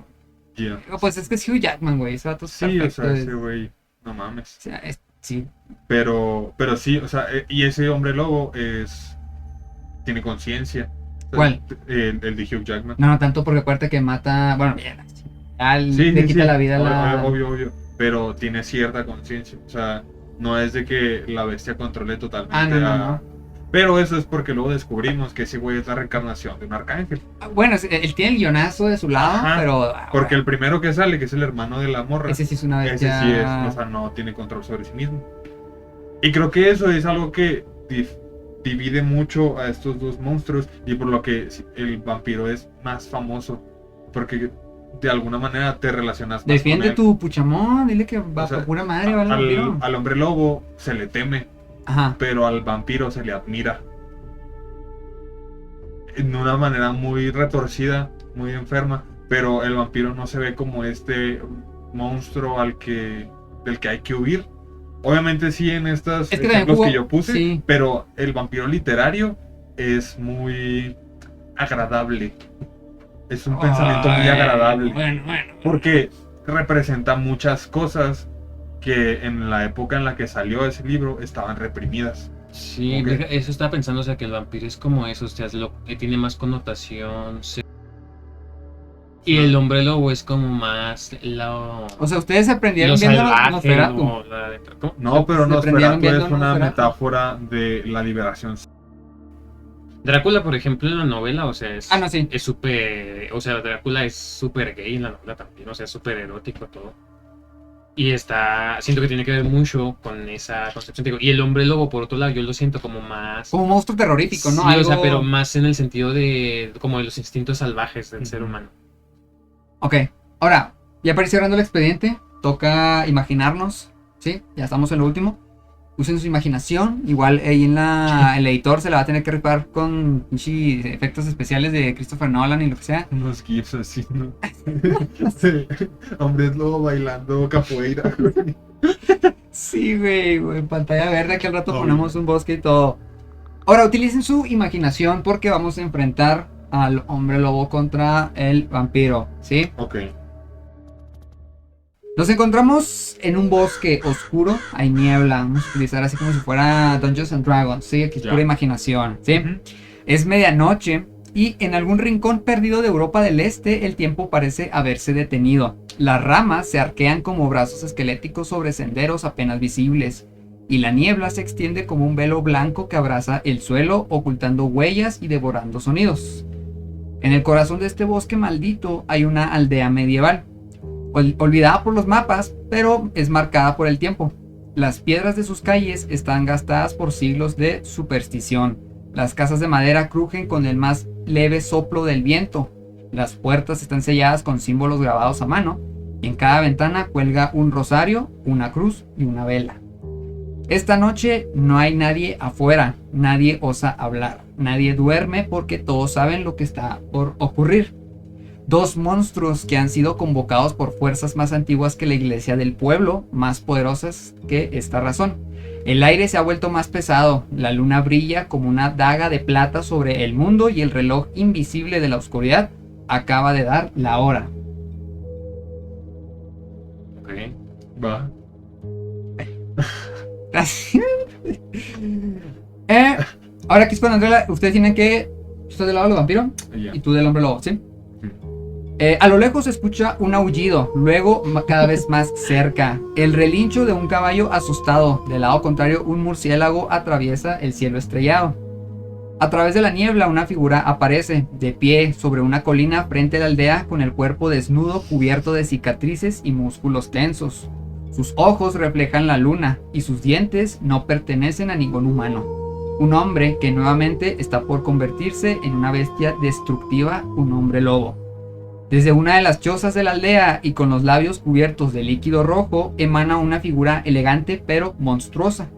Yeah. Pues es que es Hugh Jackman, güey, ese vato es Sí, o perfecto. sea, ese güey, no mames. O sea, sí. Pero sí, o sea, y ese hombre lobo tiene conciencia. O sea, ¿Cuál? El de Hugh Jackman. No tanto porque acuérdate que mata, bueno, ya Sí, le sí, quita sí. la vida a la... Obvio. Pero tiene cierta conciencia. O sea, no es de que la bestia controle totalmente Ah, no. Pero eso es porque luego descubrimos que ese güey es la reencarnación de un arcángel. Bueno, él tiene el guionazo de su lado, Ajá, pero... Porque el primero que sale, que es el hermano de la morra, ese sí es una ese bestia... sí es, o sea, no tiene control sobre sí mismo. Y creo que eso es algo que divide mucho a estos dos monstruos y por lo que el vampiro es más famoso. Porque de alguna manera te relacionas más Defiende con él. tu puchamón, dile que va O sea, por pura madre, va el vampiro. al hombre lobo se le teme, Ajá. pero al vampiro se le admira. En una manera muy retorcida, muy enferma, pero el vampiro no se ve como este monstruo del que hay que huir. Obviamente sí en estos Es que también ejemplos jugó- que yo puse, sí. pero el vampiro literario es muy agradable. Es un pensamiento muy agradable. Bueno. Porque representa muchas cosas que en la época en la que salió ese libro estaban reprimidas. Sí, Ok. eso estaba pensando, o sea, que el vampiro es como eso, o sea, es lo que tiene más connotación. Y el hombre lobo es como más O sea, ustedes se lo aprendieron viendo salvaje, Nosferatu. ¿cómo? No, pero Se Nosferatu prendieron viendo es una Nosferatu. metáfora de la liberación. Drácula, por ejemplo, en la novela, o sea, Ah, no, sí. es súper, o sea, Drácula es súper gay en la novela también, o sea, súper erótico todo. Y siento que tiene que ver mucho con esa concepción. Digo, y el hombre lobo, por otro lado, yo lo siento como más... Como un monstruo terrorífico, ¿no? Sí, o sea, Algo- pero más en el sentido de como de los instintos salvajes del ser humano. Ok, ahora, ya para ir cerrando el expediente, toca imaginarnos, ¿sí? Ya estamos en lo último. Usen su imaginación, igual ahí el editor se la va a tener que ripar con pinche efectos especiales de Christopher Nolan y lo que sea. Unos gifs así, ¿no? Sí, hombres lobo bailando capoeira. Sí, güey, pantalla verde, que al rato Obvio. ponemos un bosque y todo. Ahora, utilicen su imaginación porque vamos a enfrentar al hombre lobo contra el vampiro, ¿sí? Ok. Nos encontramos en un bosque oscuro, hay niebla, vamos a utilizar así como si fuera Dungeons and Dragons, ¿sí? Aquí es Ya. pura imaginación, ¿sí? Ujú. Es medianoche y en algún rincón perdido de Europa del Este el tiempo parece haberse detenido. Las ramas se arquean como brazos esqueléticos sobre senderos apenas visibles y la niebla se extiende como un velo blanco que abraza el suelo ocultando huellas y devorando sonidos. En el corazón de este bosque maldito hay una aldea medieval, olvidada por los mapas, pero es marcada por el tiempo. Las piedras de sus calles están gastadas por siglos de superstición. Las casas de madera crujen con el más leve soplo del viento. Las puertas están selladas con símbolos grabados a mano. Y en cada ventana cuelga un rosario, una cruz y una vela. Esta noche no hay nadie afuera, nadie osa hablar, nadie duerme porque todos saben lo que está por ocurrir. Dos monstruos que han sido convocados por fuerzas más antiguas que la iglesia del pueblo, más poderosas que esta razón. El aire se ha vuelto más pesado, la luna brilla como una daga de plata sobre el mundo y el reloj invisible de la oscuridad acaba de dar la hora. Ok. Va. Gracias. Ahora aquí es cuando Andrea, ustedes tienen que estás del lado del vampiro Ya. y tú del hombre lobo, ¿sí? Ujú. A lo lejos se escucha un aullido, luego cada vez más cerca. El relincho de un caballo asustado. Del lado contrario, un murciélago atraviesa el cielo estrellado. A través de la niebla, una figura aparece, de pie, sobre una colina frente a la aldea, con el cuerpo desnudo, cubierto de cicatrices y músculos tensos. Sus ojos reflejan la luna, y sus dientes no pertenecen a ningún humano. Un hombre que nuevamente está por convertirse en una bestia destructiva, un hombre lobo. Desde una de las chozas de la aldea y con los labios cubiertos de líquido rojo, emana una figura elegante pero monstruosa.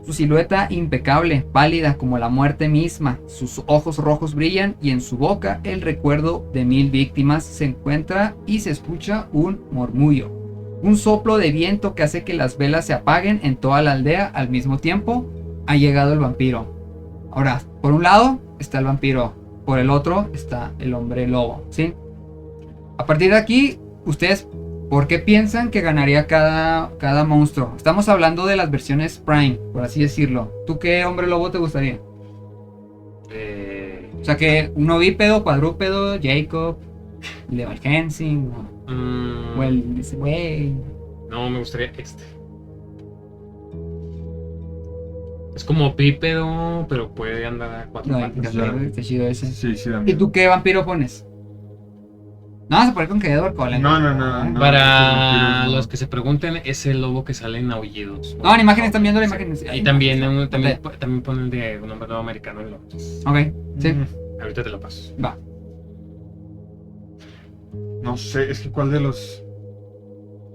Su silueta impecable, pálida como la muerte misma, sus ojos rojos brillan y en su boca el recuerdo de 1000 víctimas se encuentra y se escucha un murmullo. Un soplo de viento que hace que las velas se apaguen en toda la aldea al mismo tiempo. Ha llegado el vampiro. Ahora, por un lado está el vampiro, por el otro está el hombre lobo, ¿sí? A partir de aquí, ustedes, ¿por qué piensan que ganaría cada monstruo? Estamos hablando de las versiones Prime, por así decirlo. ¿Tú qué hombre lobo te gustaría? O sea, que uno bípedo, cuadrúpedo, Jacob, el de Van Helsing, o el ese güey. No, me gustaría este. Es como bípedo, pero puede andar a cuatro No, patas. está chido ese. Sí, sí, da ¿Y miedo. tú qué vampiro pones? No vas a poner con que Edward Cullen. No, no. Para vampiros no. los que se pregunten, es el lobo que sale en Aullidos. No, en imágenes están viendo la imagen. Y también, también ponen de un hombre lobo americano en lo. Ok, sí, Ahorita te lo paso. va. No sé, es que cuál de los.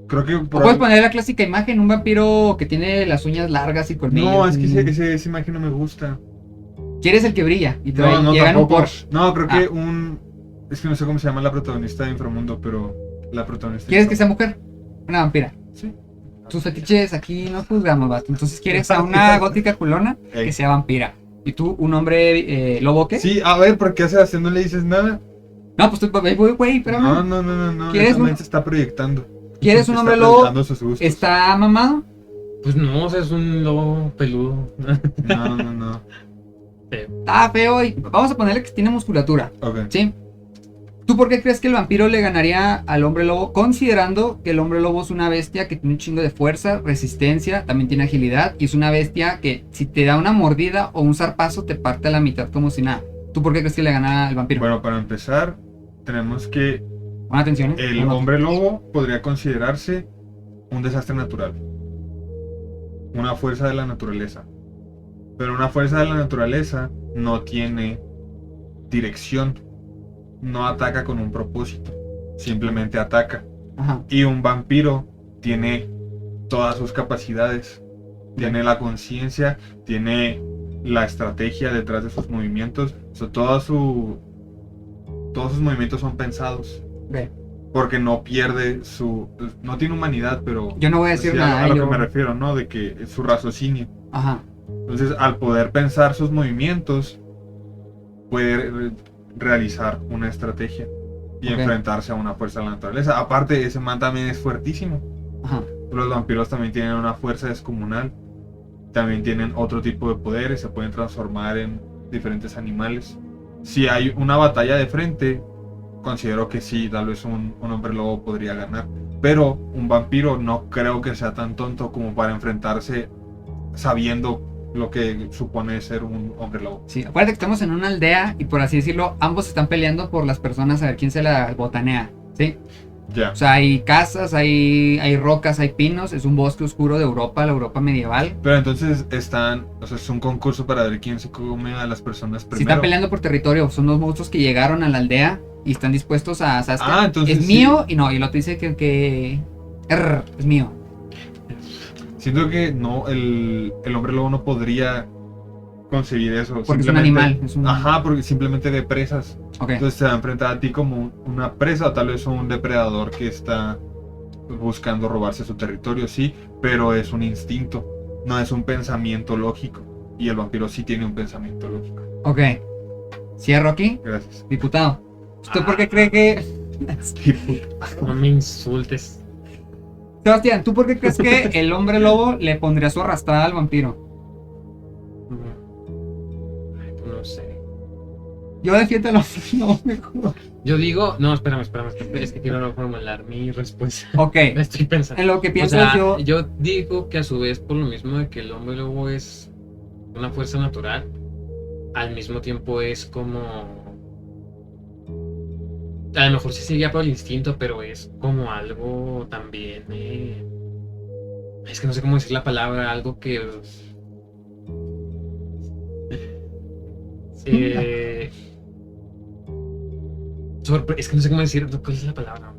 Creo que O puedes poner la clásica imagen, un vampiro que tiene las uñas largas y colmillos. No, es que esa imagen no me gusta. ¿Quieres el que brilla? Y trae, No, llega en un tampoco. Porsche. No, creo que es que no sé cómo se llama la protagonista de Inframundo, pero la protagonista. ¿Quieres que sea mujer? Una vampira. Sí. Tus fetiches aquí no juzgamos, vato. Entonces quieres a una gótica culona Ey. que sea vampira. ¿Y tú, un hombre lobo qué? Sí, a ver, ¿por qué a Sebastián no le dices nada? No, pues tú, güey, espérame. No. ¿Quieres Esa un- mente se está proyectando. ¿Quieres un Está hombre lobo? proyectando sus gustos. ¿Está mamado? Pues no, o sea, es un lobo peludo. No. Está feo y vamos a ponerle que tiene musculatura. Ok. ¿Sí? ¿Tú por qué crees que el vampiro le ganaría al hombre lobo? Considerando que el hombre lobo es una bestia que tiene un chingo de fuerza, resistencia, también tiene agilidad. Y es una bestia que si te da una mordida o un zarpazo te parte a la mitad como si nada. ¿Tú por qué crees que le gana al vampiro? Bueno, para empezar, tenemos que Pon atención. el Pon hombre lobo podría considerarse un desastre natural. Una fuerza de la naturaleza. Pero una fuerza de la naturaleza no tiene dirección. No ataca con un propósito. Simplemente ataca. Ajá. Y un vampiro tiene todas sus capacidades. Tiene la conciencia, tiene la estrategia detrás de sus movimientos. O sea, todos sus movimientos son pensados. Ok. Porque no pierde su... No tiene humanidad, pero... Yo no voy a decir sí, nada. a lo yo- que me refiero, ¿no? De que es su raciocinio. Ajá. Entonces, al poder pensar sus movimientos, puede realizar una estrategia y Ok. enfrentarse a una fuerza de la naturaleza. Aparte, ese man también es fuertísimo. Ajá. Los vampiros también tienen una fuerza descomunal. También tienen otro tipo de poderes, se pueden transformar en diferentes animales. Si hay una batalla de frente, considero que sí, tal vez un hombre lobo podría ganar. Pero un vampiro no creo que sea tan tonto como para enfrentarse sabiendo lo que supone ser un hombre lobo. Sí, acuérdate que estamos en una aldea y por así decirlo, ambos están peleando por las personas a ver quién se la botanea. ¿Sí? Ya. O sea, hay casas, hay rocas, hay pinos. Es un bosque oscuro de Europa, la Europa medieval. Pero entonces o sea, es un concurso para ver quién se come a las personas primero. Si están peleando por territorio, son dos monstruos que llegaron a la aldea y están dispuestos a, ¿sabes qué? Entonces es sí. mío y no, y el otro dice que es mío. Siento que no, el hombre lobo no podría concebir eso. Porque es un simplemente- animal, es un- Ajá, porque simplemente de presas. Ok, Entonces se va a enfrentar a ti como una presa, o tal vez un depredador que está buscando robarse su territorio, sí, pero es un instinto, no es un pensamiento lógico. Y el vampiro sí tiene un pensamiento lógico. ok. Cierro aquí, Gracias. diputado. ¿Usted por qué cree que... No me insultes. Sebastián, ¿tú por qué crees que el hombre lobo le pondría su arrastrada al vampiro? Ay, pues no sé. Yo defiendo al hombre lobo mejor. Yo digo, no, espérame, es que quiero formular mi respuesta. Ok, Estoy pensando. en lo que O pienso sea, yo... yo digo que a su vez, por lo mismo de que el hombre lobo es una fuerza natural, al mismo tiempo es como... A lo mejor sí se guía por el instinto, pero es como algo también... Es que no sé cómo decir la palabra, algo que... es que no sé cómo decir, ¿cuál es la palabra?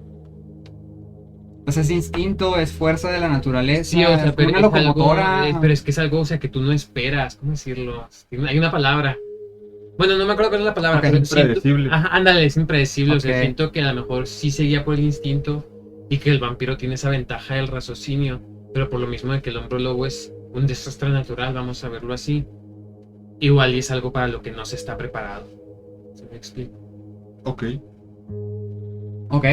Pues es instinto, es fuerza de la naturaleza, Sí, o sea, es pero una es algo, locomotora. pero es que es algo, o sea, que tú no esperas, ¿cómo decirlo? Hay una palabra. Bueno, no me acuerdo cuál es la palabra, Ok. pero siento, Impredecible. ajá, ándale, es impredecible, o sea, Ok. siento que a lo mejor sí se guía por el instinto y que el vampiro tiene esa ventaja del raciocinio, pero por lo mismo de que el hombre lobo es un desastre natural, vamos a verlo así, igual y es algo para lo que no se está preparado. ¿Se me explica? Ok. Ok.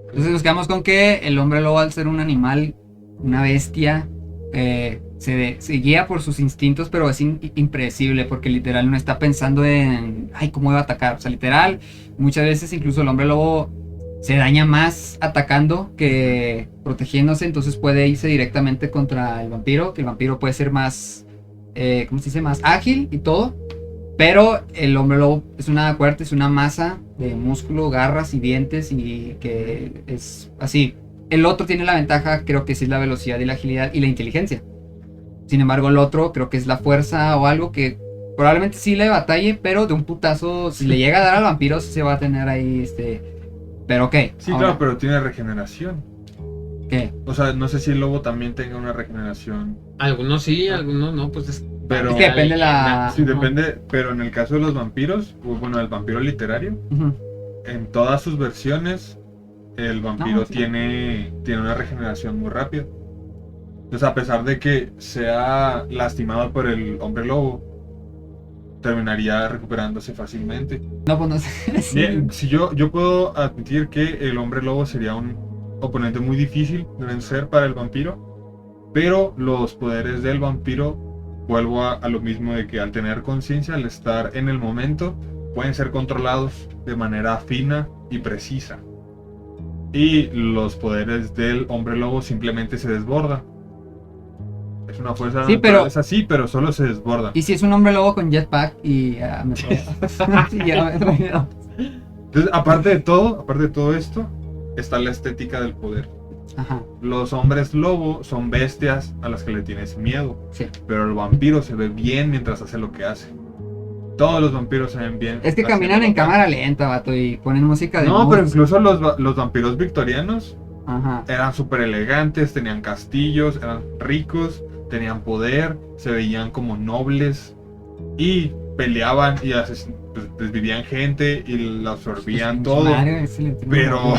Entonces nos quedamos con que el hombre lobo, al ser un animal, una bestia, se guía por sus instintos, pero es impredecible porque literal no está pensando en, ay, ¿cómo va a atacar? O sea, literal, muchas veces incluso el hombre lobo se daña más atacando que protegiéndose, entonces puede irse directamente contra el vampiro, que el vampiro puede ser más, ¿cómo se dice? Más ágil y todo. Pero el hombre lobo es es una masa de músculo, garras y dientes y que es así. El otro tiene la ventaja, creo que sí es la velocidad y la agilidad y la inteligencia. Sin embargo, el otro creo que es la fuerza o algo que probablemente sí le batalle, pero de un putazo, si le llega a dar al vampiro, sí se va a tener ahí, Pero ok. Sí, ahora, claro, pero tiene regeneración. ¿qué? O sea, no sé si el lobo también tenga una regeneración. Algunos sí, algunos no, pues es... Pero- Es que depende la... Sí, depende, pero en el caso de los vampiros, o bueno, el vampiro literario, Ujú. en todas sus versiones, el vampiro No, sí. tiene una regeneración muy rápida. Entonces, a pesar de que sea lastimado por el hombre lobo, terminaría recuperándose fácilmente. No, pues no sé. Sí. Bien, si yo puedo admitir que el hombre lobo sería un oponente muy difícil de vencer para el vampiro, pero los poderes del vampiro, vuelvo a lo mismo de que al tener conciencia, al estar en el momento, pueden ser controlados de manera fina y precisa. Y los poderes del hombre lobo simplemente se desbordan. Es una fuerza Sí, pero- así, pero solo se desborda. Y si es un hombre lobo con jetpack y me sí, ya me he traído. Entonces, aparte de todo esto, está la estética del poder. Ajá, Los hombres lobo son bestias a las que le tienes miedo, sí. pero el vampiro se ve bien mientras hace lo que hace. Todos los vampiros se ven bien. Es que haciendo caminan en lo que hacen. cámara lenta, vato, y ponen música de No, voz. pero incluso los vampiros victorianos Ajá. eran súper elegantes, tenían castillos, eran ricos, tenían poder, se veían como nobles y peleaban y desvivían gente y la absorbían todo, Mario, ese le tiene pero,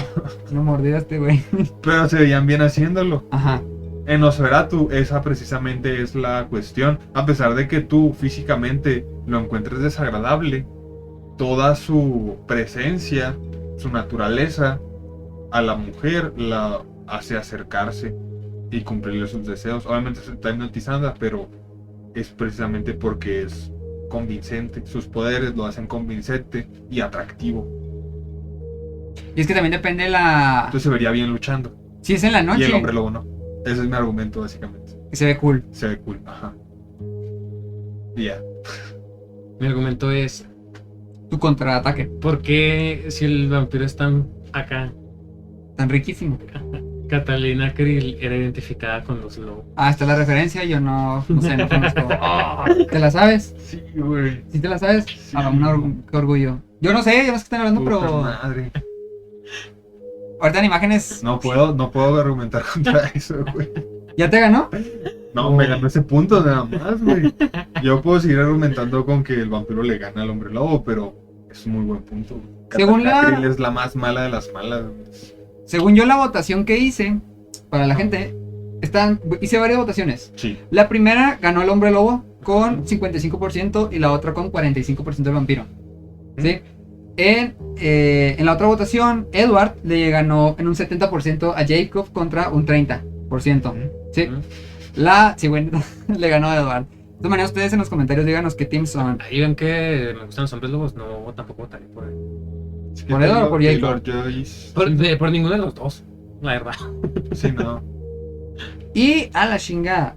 una mordida a este güey. pero se veían bien haciéndolo. Ajá. En Nosferatu, esa precisamente es la cuestión. A pesar de que tú físicamente lo encuentres desagradable, toda su presencia, su naturaleza, a la mujer la hace acercarse y cumplirle sus deseos. Obviamente se está hipnotizando, pero es precisamente porque es convincente. Sus poderes lo hacen convincente y atractivo. Y es que también depende la... Entonces se vería bien luchando. Si es en la Y el noche, hombre lobo no. Ese es mi argumento, básicamente. se ve cool. Se ve cool, ajá. Y ya. Mi argumento es, Tu contraataque. ¿por qué si el vampiro está acá, Tan riquísimo. Catalina Krill era identificada con los lobos? Ah, está la referencia, yo no sé, no conozco. ¿Te la sabes? Sí, güey. ¿Sí te la sabes? Sí. Ah, qué orgullo. Yo no sé, yo no sé qué están hablando, Puta pero madre. ahorita en imágenes... No puedo argumentar contra eso, güey. ¿Ya te ganó? No, me ganó ese punto nada más, güey. Yo puedo seguir argumentando con que el vampiro le gana al hombre lobo, pero es un muy buen punto. Güey. Según la- Catriel es la más mala de las malas, güey. Según yo, la votación que hice para la gente, hice varias votaciones. Sí. La primera ganó el hombre lobo con 55% y la otra con 45% del vampiro. ¿Sí? En la otra votación, Edward le ganó en un 70% a Jacob contra un 30%. ¿Sí? Sí, bueno, le ganó a Edward. De todas maneras, ustedes en los comentarios díganos qué teams son. Ahí ven que me gustan los hombres lobos. No, tampoco votaré por él. Es que ¿Por Edward o por Taylor Jacob? Joyce. Por ninguno de los dos, la verdad. Sí, no. Y a la chingada.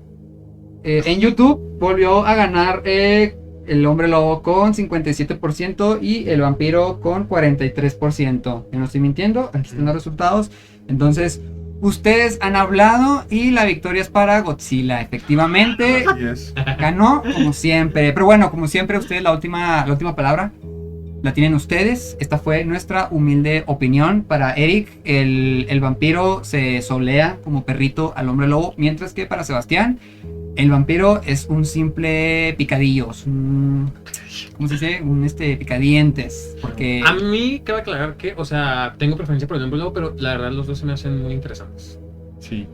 En YouTube volvió a ganar el hombre lobo con 57% y el vampiro con 43%. Yo no estoy mintiendo, aquí están los resultados. Entonces, ustedes han hablado y la victoria es para Godzilla. Efectivamente, Así es. ganó como siempre. Pero bueno, como siempre, ustedes la última palabra la tienen ustedes. Esta fue nuestra humilde opinión. Para Eric, el vampiro se solea como perrito al hombre lobo, mientras que para Sebastián, el vampiro es un simple picadillo. Es un, ¿cómo se dice? Un picadientes. Porque A mí cabe aclarar que, o sea, tengo preferencia por el hombre lobo, pero la verdad los dos se me hacen muy interesantes. Sí.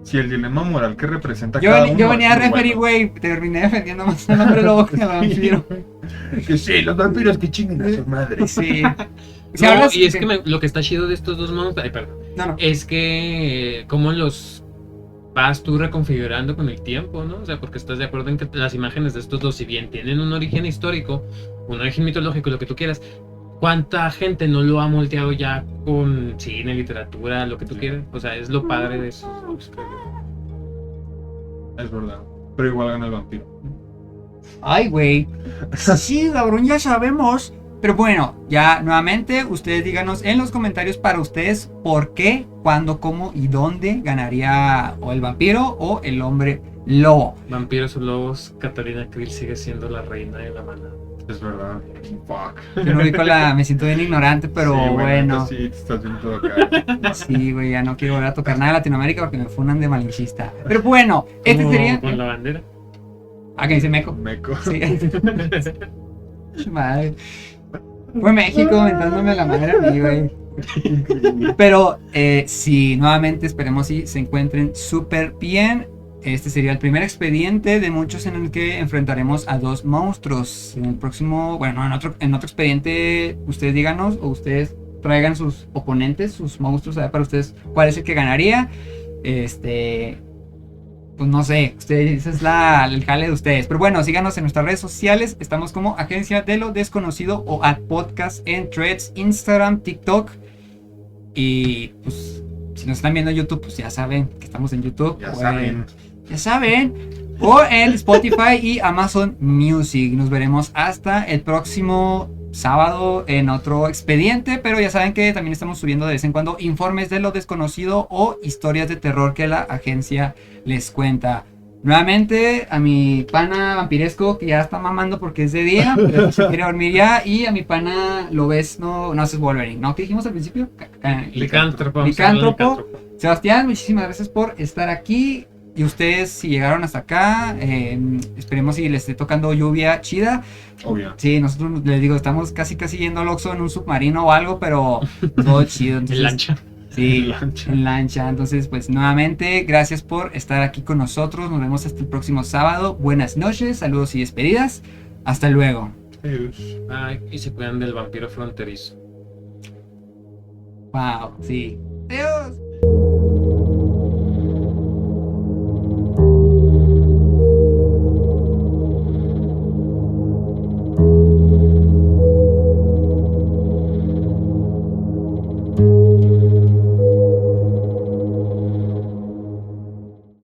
Sí, el dilema moral que representa yo, cada uno. yo venía a es muy referir, bueno. güey. Terminé defendiendo más al hombre lobo que al vampiro. Que sí, los vampiros que chinguen a su madre. Sí. Si No, hablas- y es que lo que está chido de estos dos monos, ay, perdón, No. es que cómo los vas tú reconfigurando con el tiempo, ¿no? O sea, porque estás de acuerdo en que las imágenes de estos dos, si bien tienen un origen histórico, un origen mitológico, lo que tú quieras, ¿cuánta gente no lo ha moldeado ya con cine, literatura, lo que tú quieras? O sea, es lo padre de esos dos, creo yo. Es verdad. Pero igual gana el vampiro. Ay, güey. Sí, cabrón, ya sabemos. Pero bueno, ya nuevamente, ustedes díganos en los comentarios para ustedes por qué, cuándo, cómo y dónde ganaría o el vampiro o el hombre lobo. Vampiros o lobos, Catalina Krill sigue siendo la reina de la manada. Es verdad. Fuck. Yo no ubico me siento bien ignorante, pero Sí, bueno. neta, sí, te estás viendo todo acá. Sí, güey, ya no quiero volver a tocar nada de Latinoamérica porque me funan de malinchista. Pero bueno, este Como sería. con la bandera. Ah, que dice Meco. Meco. Sí. Madre. Fue México mentándome la madre a mí, güey. Pero sí, nuevamente esperemos si se encuentren súper bien. Este sería el primer expediente de muchos en el que enfrentaremos a dos monstruos. En el próximo, bueno, en otro expediente, ustedes díganos o ustedes traigan sus oponentes, sus monstruos, a ver para ustedes cuál es el que ganaría. Pues no sé, ustedes, ese es el jale de ustedes. Pero bueno, síganos en nuestras redes sociales. Estamos como Agencia de lo Desconocido o @podcast en Threads, Instagram, TikTok. Y pues si nos están viendo en YouTube, pues ya saben que estamos en YouTube. Ya o saben. ya saben. O en Spotify y Amazon Music. Nos veremos hasta el próximo sábado en otro expediente. Pero ya saben que también estamos subiendo de vez en cuando informes de lo desconocido o historias de terror que la agencia les cuenta. Nuevamente a mi pana vampiresco que ya está mamando porque es de día, pero se quiere dormir ya. Y a mi pana lo ves, no haces Wolverine, ¿no? ¿Qué dijimos al principio? Licántropo. vamos a hablar de Licántropo. Sebastián, muchísimas gracias por estar aquí. Y ustedes, si llegaron hasta acá, esperemos si les esté tocando lluvia chida. Obvio. Sí, nosotros les digo, estamos casi yendo al Oxxo en un submarino o algo, pero todo chido. En Entonces, lancha. Sí, En lancha. en lancha. Entonces, pues nuevamente, gracias por estar aquí con nosotros. Nos vemos hasta el próximo sábado. Buenas noches, saludos y despedidas. Hasta luego. Adiós. Ay, y se cuidan del vampiro fronterizo. Wow, sí. Adiós.